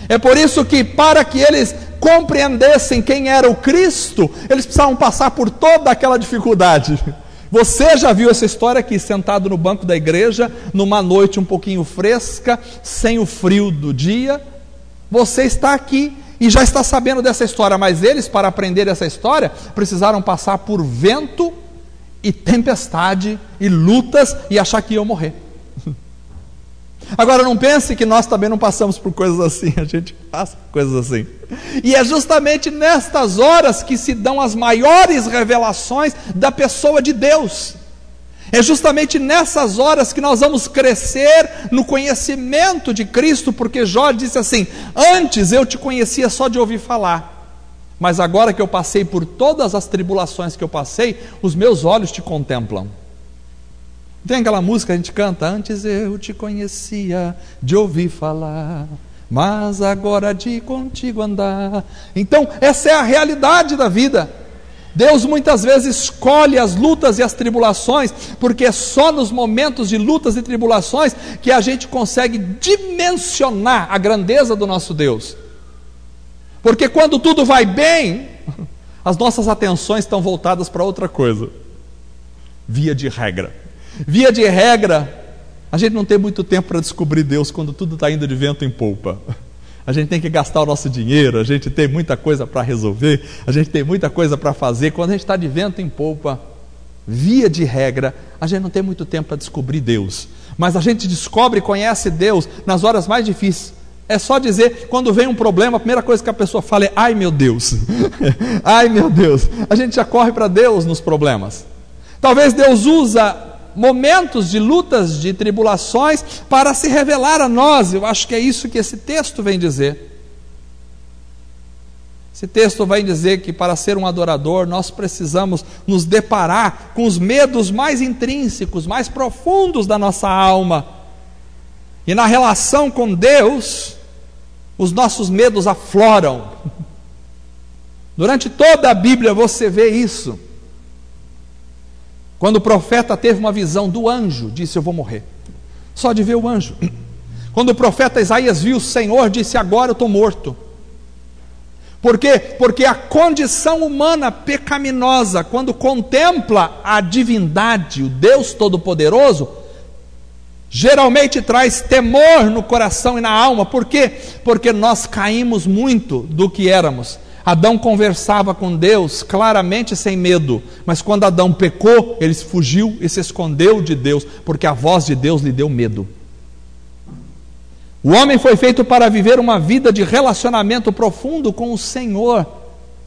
[SPEAKER 1] É por isso que, para que eles compreendessem quem era o Cristo, eles precisavam passar por toda aquela dificuldade. Você já viu essa história aqui, sentado no banco da igreja, numa noite um pouquinho fresca, sem o frio do dia? Você está aqui e já está sabendo dessa história, mas eles, para aprender essa história, precisaram passar por vento e tempestade e lutas e achar que iam morrer. Agora não pense que nós também não passamos por coisas assim, a gente passa por coisas assim. E é justamente nestas horas que se dão as maiores revelações da pessoa de Deus. É justamente nessas horas que nós vamos crescer no conhecimento de Cristo, porque Jó disse assim: antes eu te conhecia só de ouvir falar, mas agora que eu passei por todas as tribulações que eu passei, os meus olhos te contemplam. Tem aquela música que a gente canta: antes eu te conhecia de ouvir falar, mas agora de contigo andar. Então essa é a realidade da vida. Deus muitas vezes escolhe as lutas e as tribulações, porque é só nos momentos de lutas e tribulações que a gente consegue dimensionar a grandeza do nosso Deus. Porque quando tudo vai bem, as nossas atenções estão voltadas para outra coisa, via de regra. Via de regra, a gente não tem muito tempo para descobrir Deus quando tudo está indo de vento em polpa. A gente tem que gastar o nosso dinheiro, a gente tem muita coisa para resolver, a gente tem muita coisa para fazer. Quando a gente está de vento em polpa, via de regra, a gente não tem muito tempo para descobrir Deus. Mas a gente descobre e conhece Deus nas horas mais difíceis. É só dizer, quando vem um problema, a primeira coisa que a pessoa fala é: ai meu Deus, ai meu Deus. A gente já corre para Deus nos problemas. Talvez Deus usa momentos de lutas, de tribulações, para se revelar a nós. Eu acho que é isso que esse texto vem dizer. Esse texto vai dizer que para ser um adorador, nós precisamos nos deparar com os medos mais intrínsecos, mais profundos da nossa alma. E na relação com Deus, os nossos medos afloram. Durante toda a Bíblia você vê isso. Quando o profeta teve uma visão do anjo, disse: eu vou morrer. Só de ver o anjo. Quando o profeta Isaías viu o Senhor, disse: agora eu estou morto. Por quê? Porque a condição humana pecaminosa, quando contempla a divindade, o Deus Todo-Poderoso, geralmente traz temor no coração e na alma. Por quê? Porque nós caímos muito do que éramos. Adão conversava com Deus claramente, sem medo, mas quando Adão pecou, ele fugiu e se escondeu de Deus, porque a voz de Deus lhe deu medo. O homem foi feito para viver uma vida de relacionamento profundo com o Senhor,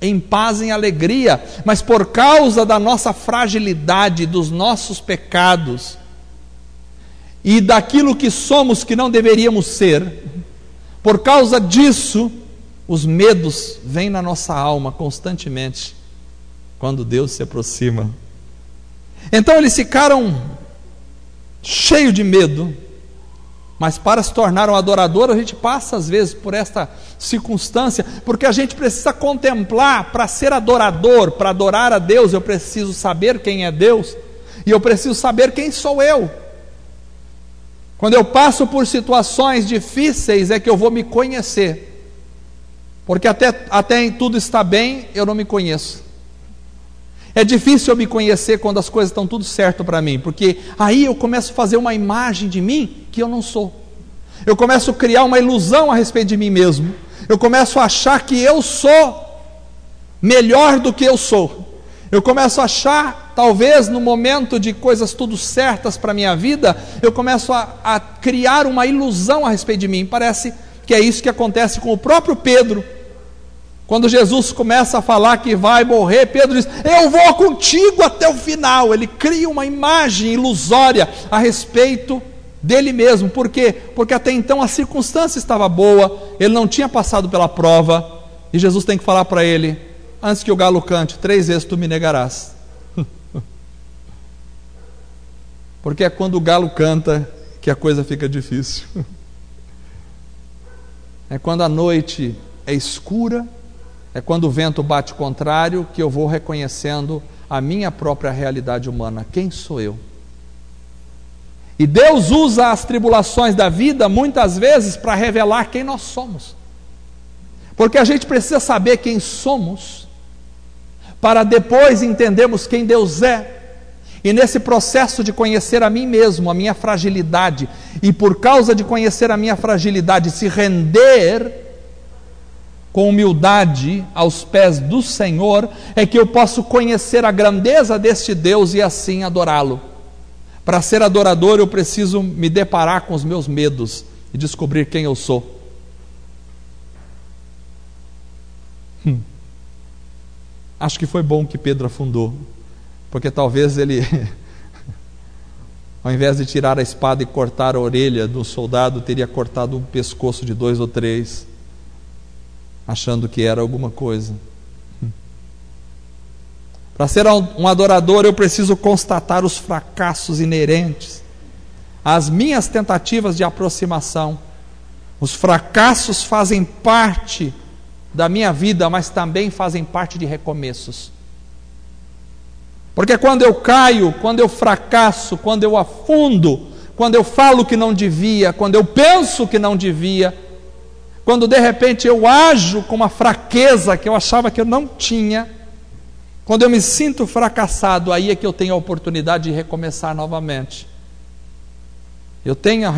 [SPEAKER 1] em paz e em alegria, mas por causa da nossa fragilidade, dos nossos pecados, e daquilo que somos que não deveríamos ser, por causa disso, os medos vêm na nossa alma constantemente, quando Deus se aproxima. Então eles ficaram cheios de medo, mas para se tornar um adorador, a gente passa às vezes por esta circunstância, porque a gente precisa contemplar. Para ser adorador, para adorar a Deus, eu preciso saber quem é Deus, e eu preciso saber quem sou eu. Quando eu passo por situações difíceis, é que eu vou me conhecer. Porque até em tudo está bem, eu não me conheço. É difícil eu me conhecer quando as coisas estão tudo certo para mim, porque aí eu começo a fazer uma imagem de mim que eu não sou. Eu começo a criar uma ilusão a respeito de mim mesmo. Eu começo a achar que eu sou melhor do que eu sou. Eu começo a achar, talvez no momento de coisas tudo certas para a minha vida, eu começo a criar uma ilusão a respeito de mim. Parece que é isso que acontece com o próprio Pedro. Quando Jesus começa a falar que vai morrer, Pedro diz: eu vou contigo até o final. Ele cria uma imagem ilusória a respeito dele mesmo. Por quê? Porque até então a circunstância estava boa, ele não tinha passado pela prova, e Jesus tem que falar para ele: antes que o galo cante, 3 vezes tu me negarás. Porque é quando o galo canta que a coisa fica difícil. É quando a noite é escura, é quando o vento bate contrário, que eu vou reconhecendo a minha própria realidade humana. Quem sou eu? E Deus usa as tribulações da vida muitas vezes para revelar quem nós somos. Porque a gente precisa saber quem somos, para depois entendermos quem Deus é. E nesse processo de conhecer a mim mesmo, a minha fragilidade, e por causa de conhecer a minha fragilidade, se render com humildade aos pés do Senhor, é que eu posso conhecer a grandeza deste Deus e assim adorá-lo. Para ser adorador, eu preciso me deparar com os meus medos e descobrir quem eu sou. Acho que foi bom que Pedro afundou, porque talvez ele, ao invés de tirar a espada e cortar a orelha do soldado, teria cortado o pescoço de 2 ou 3, achando que era alguma coisa. Para ser um adorador, eu preciso constatar os fracassos inerentes às minhas tentativas de aproximação. Os fracassos fazem parte da minha vida, mas também fazem parte de recomeços. Porque quando eu caio, quando eu fracasso, quando eu afundo, quando eu falo que não devia, quando eu penso que não devia, quando de repente eu ajo com uma fraqueza que eu achava que eu não tinha, Quando eu me sinto fracassado, aí é que eu tenho a oportunidade de recomeçar novamente. Eu tenho a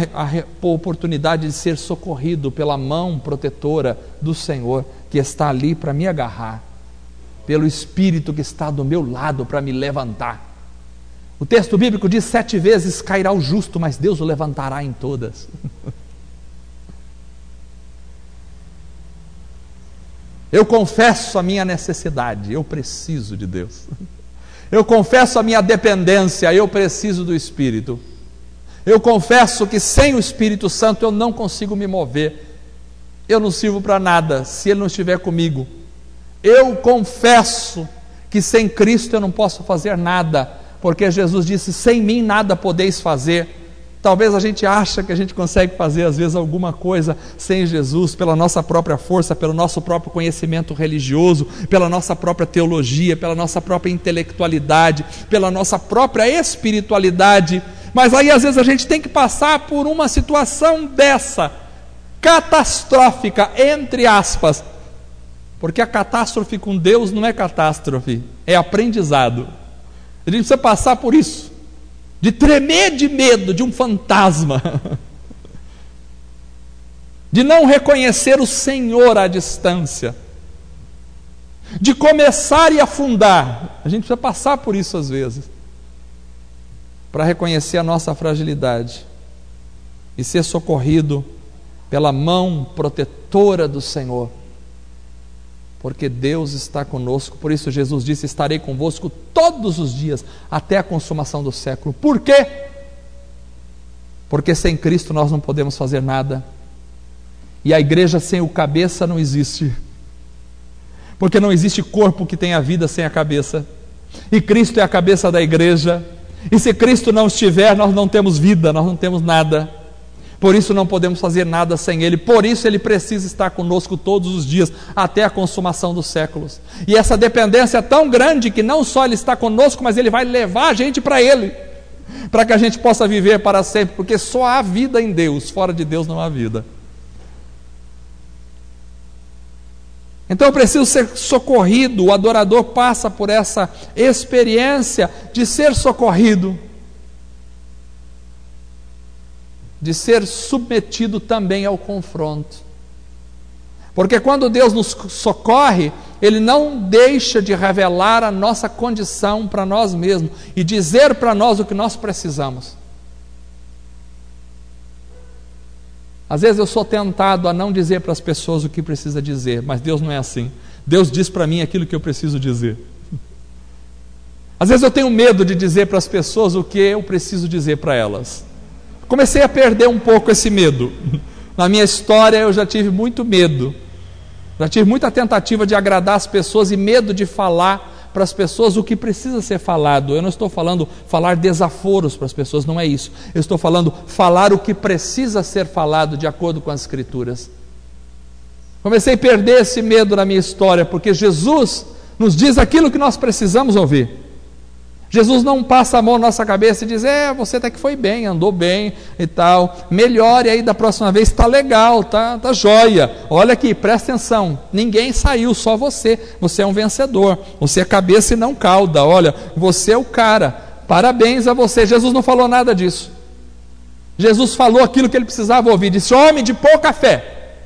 [SPEAKER 1] oportunidade de ser socorrido pela mão protetora do Senhor, que está ali para me agarrar, pelo Espírito que está do meu lado para me levantar. O texto bíblico diz: 7 vezes cairá o justo, mas Deus o levantará em todas. Eu confesso a minha necessidade, eu preciso de Deus. Eu confesso a minha dependência, eu preciso do Espírito. Eu confesso que sem o Espírito Santo eu não consigo me mover. Eu não sirvo para nada se Ele não estiver comigo. Eu confesso que sem Cristo eu não posso fazer nada, porque Jesus disse: sem mim nada podeis fazer. Talvez a gente ache que a gente consegue fazer às vezes alguma coisa sem Jesus, pela nossa própria força, pelo nosso próprio conhecimento religioso, pela nossa própria teologia, pela nossa própria intelectualidade, pela nossa própria espiritualidade. Mas aí às vezes a gente tem que passar por uma situação dessa, catastrófica, entre aspas, porque a catástrofe com Deus não é catástrofe, é aprendizado. A gente precisa passar por isso, de tremer de medo de um fantasma, de não reconhecer o Senhor à distância, de começar e afundar. A gente precisa passar por isso às vezes, para reconhecer a nossa fragilidade e ser socorrido pela mão protetora do Senhor, porque Deus está conosco. Por isso Jesus disse: estarei convosco todos os dias, até a consumação do século. Por quê? Porque sem Cristo nós não podemos fazer nada, e a igreja sem o cabeça não existe, porque não existe corpo que tenha vida sem a cabeça, e Cristo é a cabeça da igreja, e se Cristo não estiver, nós não temos vida, nós não temos nada. Por isso não podemos fazer nada sem Ele. Por isso Ele precisa estar conosco todos os dias, até a consumação dos séculos. E essa dependência é tão grande que não só Ele está conosco, mas Ele vai levar a gente para Ele, para que a gente possa viver para sempre, porque só há vida em Deus, fora de Deus não há vida. Então eu preciso ser socorrido. O adorador passa por essa experiência de ser socorrido, de ser submetido também ao confronto. Porque quando Deus nos socorre, Ele não deixa de revelar a nossa condição para nós mesmos e dizer para nós o que nós precisamos. Às vezes eu sou tentado a não dizer para as pessoas o que precisa dizer, mas Deus não é assim. Deus diz para mim aquilo que eu preciso dizer. Às vezes eu tenho medo de dizer para as pessoas o que eu preciso dizer para elas. Comecei a perder um pouco esse medo. Na minha história eu já tive muito medo, já tive muita tentativa de agradar as pessoas e medo de falar para as pessoas o que precisa ser falado. Eu não estou falando falar desaforos para as pessoas, não é isso. Eu estou falando falar o que precisa ser falado de acordo com as Escrituras. Comecei a perder esse medo na minha história, porque Jesus nos diz aquilo que nós precisamos ouvir. Jesus não passa a mão na nossa cabeça e diz: você até que foi bem, andou bem e tal, melhore aí da próxima vez, está legal, tá jóia, olha aqui, presta atenção, ninguém saiu, só você é um vencedor, você é cabeça e não cauda, olha, você é o cara, parabéns a você. Jesus não falou nada disso. Jesus falou aquilo que ele precisava ouvir, disse: homem de pouca fé,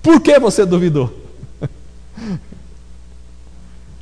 [SPEAKER 1] por que você duvidou?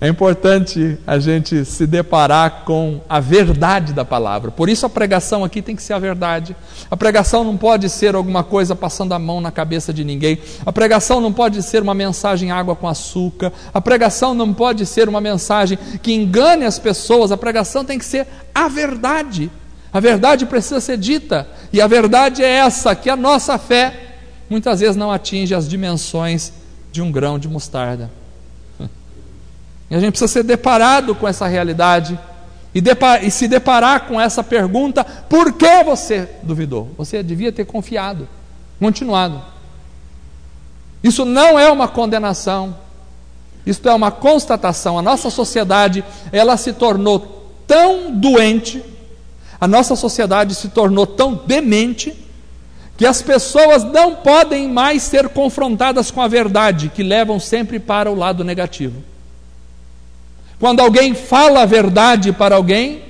[SPEAKER 1] É importante a gente se deparar com a verdade da palavra. Por isso a pregação aqui tem que ser a verdade. A pregação não pode ser alguma coisa passando a mão na cabeça de ninguém. A pregação não pode ser uma mensagem água com açúcar. A pregação não pode ser uma mensagem que engane as pessoas. A pregação tem que ser a verdade. A verdade precisa ser dita. E a verdade é essa, que a nossa fé muitas vezes não atinge as dimensões de um grão de mostarda. E a gente precisa ser deparado com essa realidade e se deparar com essa pergunta: por que você duvidou? Você devia ter confiado, continuado. Isso não é uma condenação, isso é uma constatação. A nossa sociedade, ela se tornou tão doente, a nossa sociedade se tornou tão demente, que as pessoas não podem mais ser confrontadas com a verdade, que levam sempre para o lado negativo. Quando alguém fala a verdade para alguém,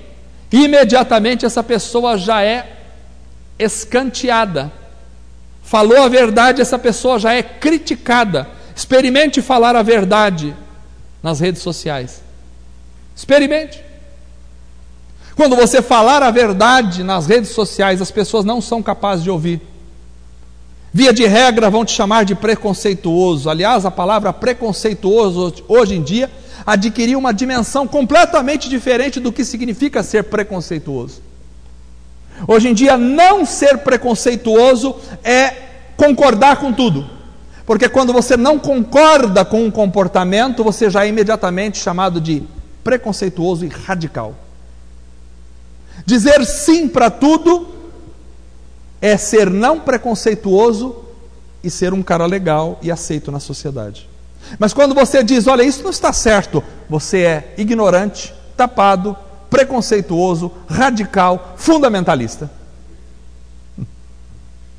[SPEAKER 1] imediatamente essa pessoa já é escanteada. Falou a verdade, essa pessoa já é criticada. Experimente falar a verdade nas redes sociais. Experimente. Quando você falar a verdade nas redes sociais, as pessoas não são capazes de ouvir. Via de regra vão te chamar de preconceituoso. Aliás, a palavra preconceituoso hoje em dia adquiriu uma dimensão completamente diferente do que significa ser preconceituoso. Hoje em dia, não ser preconceituoso é concordar com tudo. Porque quando você não concorda com um comportamento, você já é imediatamente chamado de preconceituoso e radical. Dizer sim para tudo é ser não preconceituoso e ser um cara legal e aceito na sociedade. Mas quando você diz, olha, isso não está certo, você é ignorante, tapado, preconceituoso, radical, fundamentalista.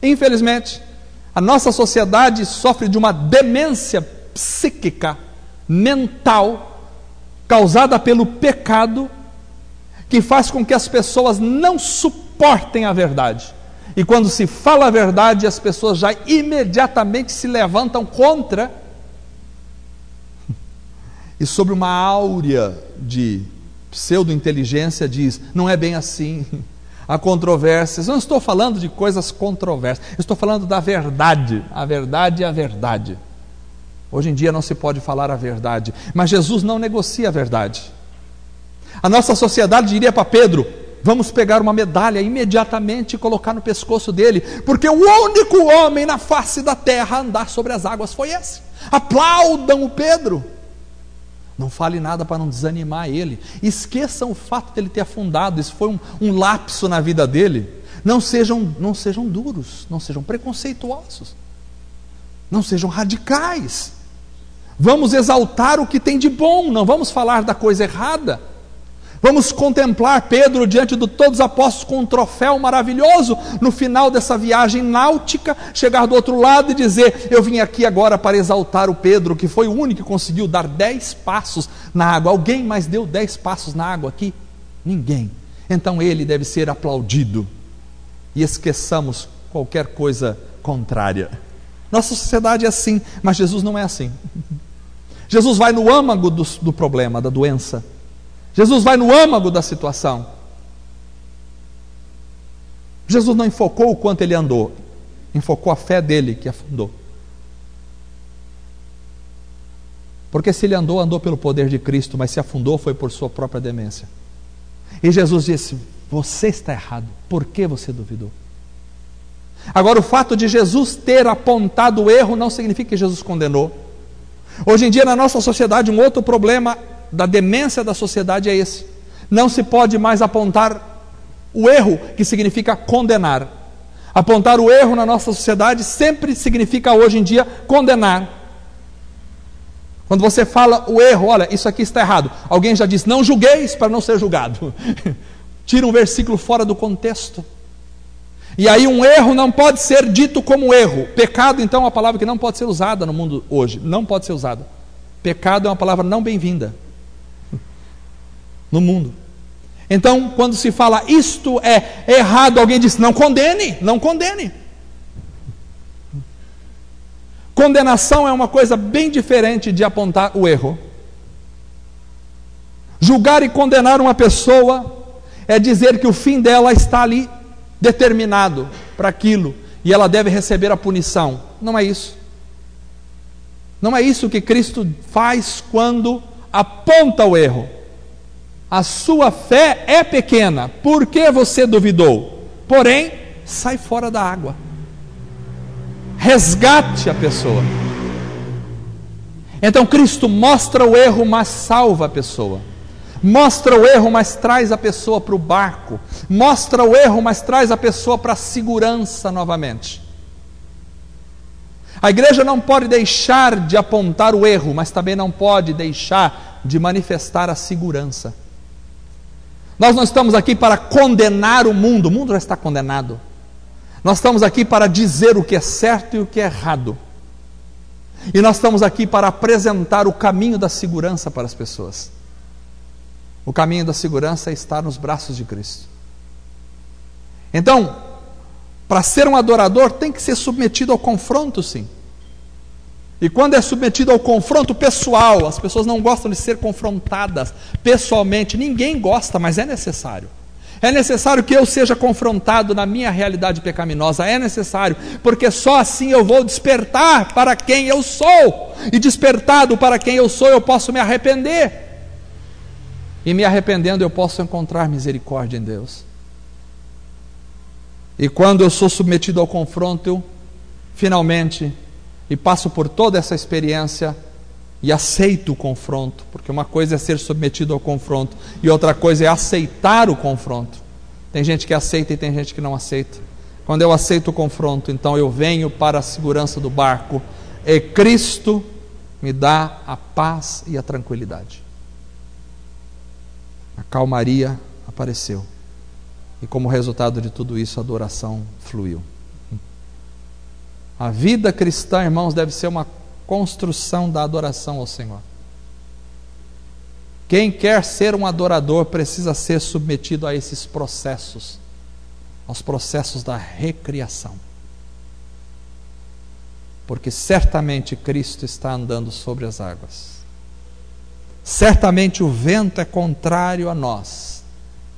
[SPEAKER 1] Infelizmente, a nossa sociedade sofre de uma demência psíquica, mental, causada pelo pecado, que faz com que as pessoas não suportem a verdade. E quando se fala a verdade, as pessoas já imediatamente se levantam contra. E sobre uma áurea de pseudo-inteligência diz, não é bem assim. Há controvérsias. Eu não estou falando de coisas controversas, eu estou falando da verdade. A verdade é a verdade. Hoje em dia não se pode falar a verdade, mas Jesus não negocia a verdade. A nossa sociedade diria para Pedro, vamos pegar uma medalha imediatamente e colocar no pescoço dele, porque o único homem na face da terra a andar sobre as águas foi esse. Aplaudam o Pedro. Não fale nada para não desanimar ele. Esqueçam o fato de ele ter afundado. Isso foi um lapso na vida dele. Não sejam duros, não sejam preconceituosos, não sejam radicais. Vamos exaltar o que tem de bom, não vamos falar da coisa errada. Vamos contemplar Pedro diante de todos os apóstolos com um troféu maravilhoso no final dessa viagem náutica, chegar do outro lado e dizer, eu vim aqui agora para exaltar o Pedro, que foi o único que conseguiu dar 10 passos na água. Alguém mais deu 10 passos na água aqui? Ninguém. Então ele deve ser aplaudido. E esqueçamos qualquer coisa contrária. Nossa sociedade é assim, mas Jesus não é assim. Jesus vai no âmago do problema, da doença. Jesus vai no âmago da situação. Jesus não enfocou o quanto ele andou, enfocou a fé dele que afundou. Porque se ele andou pelo poder de Cristo, mas se afundou foi por sua própria demência. E Jesus disse, você está errado, por que você duvidou? Agora, o fato de Jesus ter apontado o erro não significa que Jesus condenou. Hoje em dia, na nossa sociedade, um outro problema da demência da sociedade é esse. Não se pode mais apontar o erro, que significa condenar. Apontar o erro na nossa sociedade sempre significa hoje em dia condenar. Quando você fala o erro, olha, isso aqui está errado, alguém já diz, não julgueis para não ser julgado. Tira um versículo fora do contexto. E aí um erro não pode ser dito como erro. Pecado, então, é uma palavra que não pode ser usada no mundo hoje. Não pode ser usada. Pecado é uma palavra não bem-vinda no mundo. Então, quando se fala isto é errado, alguém diz, não condene, não condene. Condenação é uma coisa bem diferente de apontar o erro. Julgar e condenar uma pessoa é dizer que o fim dela está ali determinado para aquilo e ela deve receber a punição. Não é isso. Não é isso que Cristo faz quando aponta o erro. A sua fé é pequena, por que você duvidou? Porém, sai fora da água. Resgate a pessoa. Então Cristo mostra o erro, mas salva a pessoa. Mostra o erro, mas traz a pessoa para o barco. Mostra o erro, mas traz a pessoa para a segurança novamente. A igreja não pode deixar de apontar o erro, mas também não pode deixar de manifestar a segurança. Nós não estamos aqui para condenar o mundo já está condenado. Nós estamos aqui para dizer o que é certo e o que é errado. E nós estamos aqui para apresentar o caminho da segurança para as pessoas. O caminho da segurança é estar nos braços de Cristo. Então, para ser um adorador, tem que ser submetido ao confronto, sim. E quando é submetido ao confronto pessoal, as pessoas não gostam de ser confrontadas pessoalmente. Ninguém gosta, mas é necessário. É necessário que eu seja confrontado na minha realidade pecaminosa. É necessário, porque só assim eu vou despertar para quem eu sou. E despertado para quem eu sou, eu posso me arrepender. E me arrependendo, eu posso encontrar misericórdia em Deus. E quando eu sou submetido ao confronto, eu finalmente, e passo por toda essa experiência, e aceito o confronto, porque uma coisa é ser submetido ao confronto, e outra coisa é aceitar o confronto. Tem gente que aceita e tem gente que não aceita. Quando eu aceito o confronto, então eu venho para a segurança do barco, e Cristo me dá a paz e a tranquilidade. A calmaria apareceu. E como resultado de tudo isso, a adoração fluiu. A vida cristã, irmãos, deve ser uma construção da adoração ao Senhor. Quem quer ser um adorador precisa ser submetido a esses processos, aos processos da recriação. Porque certamente Cristo está andando sobre as águas. Certamente o vento é contrário a nós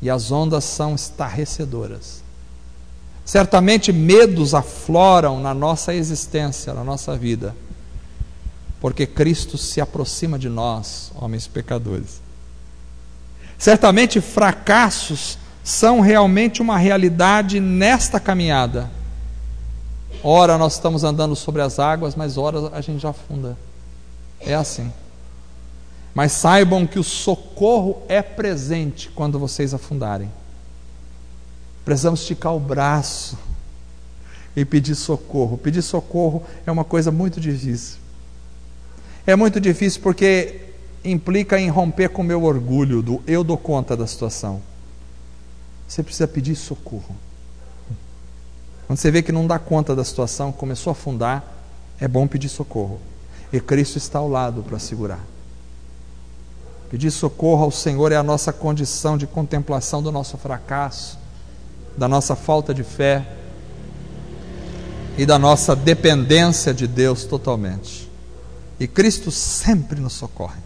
[SPEAKER 1] e as ondas são estarrecedoras. Certamente medos afloram na nossa existência, na nossa vida, porque Cristo se aproxima de nós, homens pecadores. Certamente fracassos são realmente uma realidade nesta caminhada. Ora nós estamos andando sobre as águas, mas ora a gente já afunda. É assim. Mas saibam que o socorro é presente quando vocês afundarem. Precisamos esticar o braço e pedir socorro. Pedir socorro é uma coisa muito difícil. É muito difícil porque implica em romper com o meu orgulho, do eu dou conta da situação. Você precisa pedir socorro. Quando você vê que não dá conta da situação, começou a afundar, é bom pedir socorro. E Cristo está ao lado para segurar. Pedir socorro ao Senhor é a nossa condição de contemplação do nosso fracasso, da nossa falta de fé e da nossa dependência de Deus totalmente. E Cristo sempre nos socorre.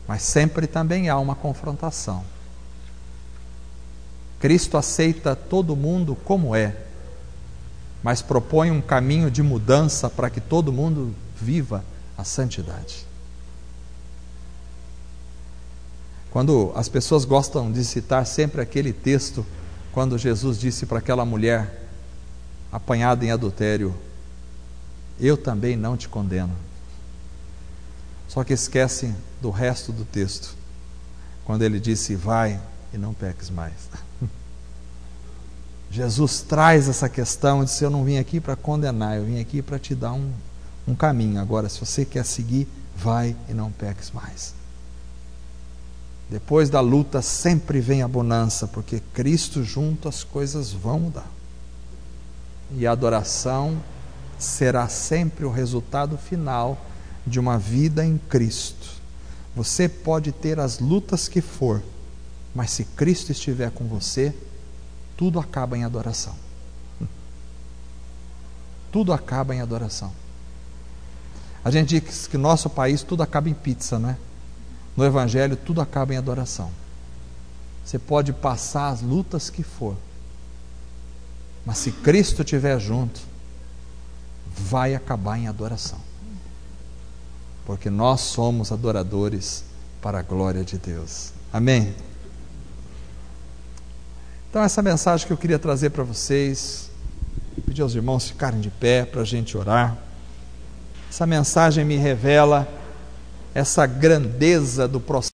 [SPEAKER 1] Mas sempre também há uma confrontação. Cristo aceita todo mundo como é, mas propõe um caminho de mudança para que todo mundo viva a santidade. Quando as pessoas gostam de citar sempre aquele texto, quando Jesus disse para aquela mulher apanhada em adultério: eu também não te condeno. Só que esquecem do resto do texto, quando ele disse: vai e não peques mais. Jesus traz essa questão e diz: eu não vim aqui para condenar, eu vim aqui para te dar um caminho. Agora, se você quer seguir, vai e não peques mais. Depois da luta sempre vem a bonança, porque Cristo junto as coisas vão mudar. E a adoração será sempre o resultado final de uma vida em Cristo. Você pode ter as lutas que for, mas se Cristo estiver com você, tudo acaba em adoração. Tudo acaba em adoração. A gente diz que no nosso país tudo acaba em pizza, né? No Evangelho tudo acaba em adoração. Você pode passar as lutas que for, mas se Cristo estiver junto, vai acabar em adoração. Porque nós somos adoradores para a glória de Deus. Amém? Então essa mensagem que eu queria trazer para vocês, pedir aos irmãos ficarem de pé para a gente orar. Essa mensagem me revela essa grandeza do processo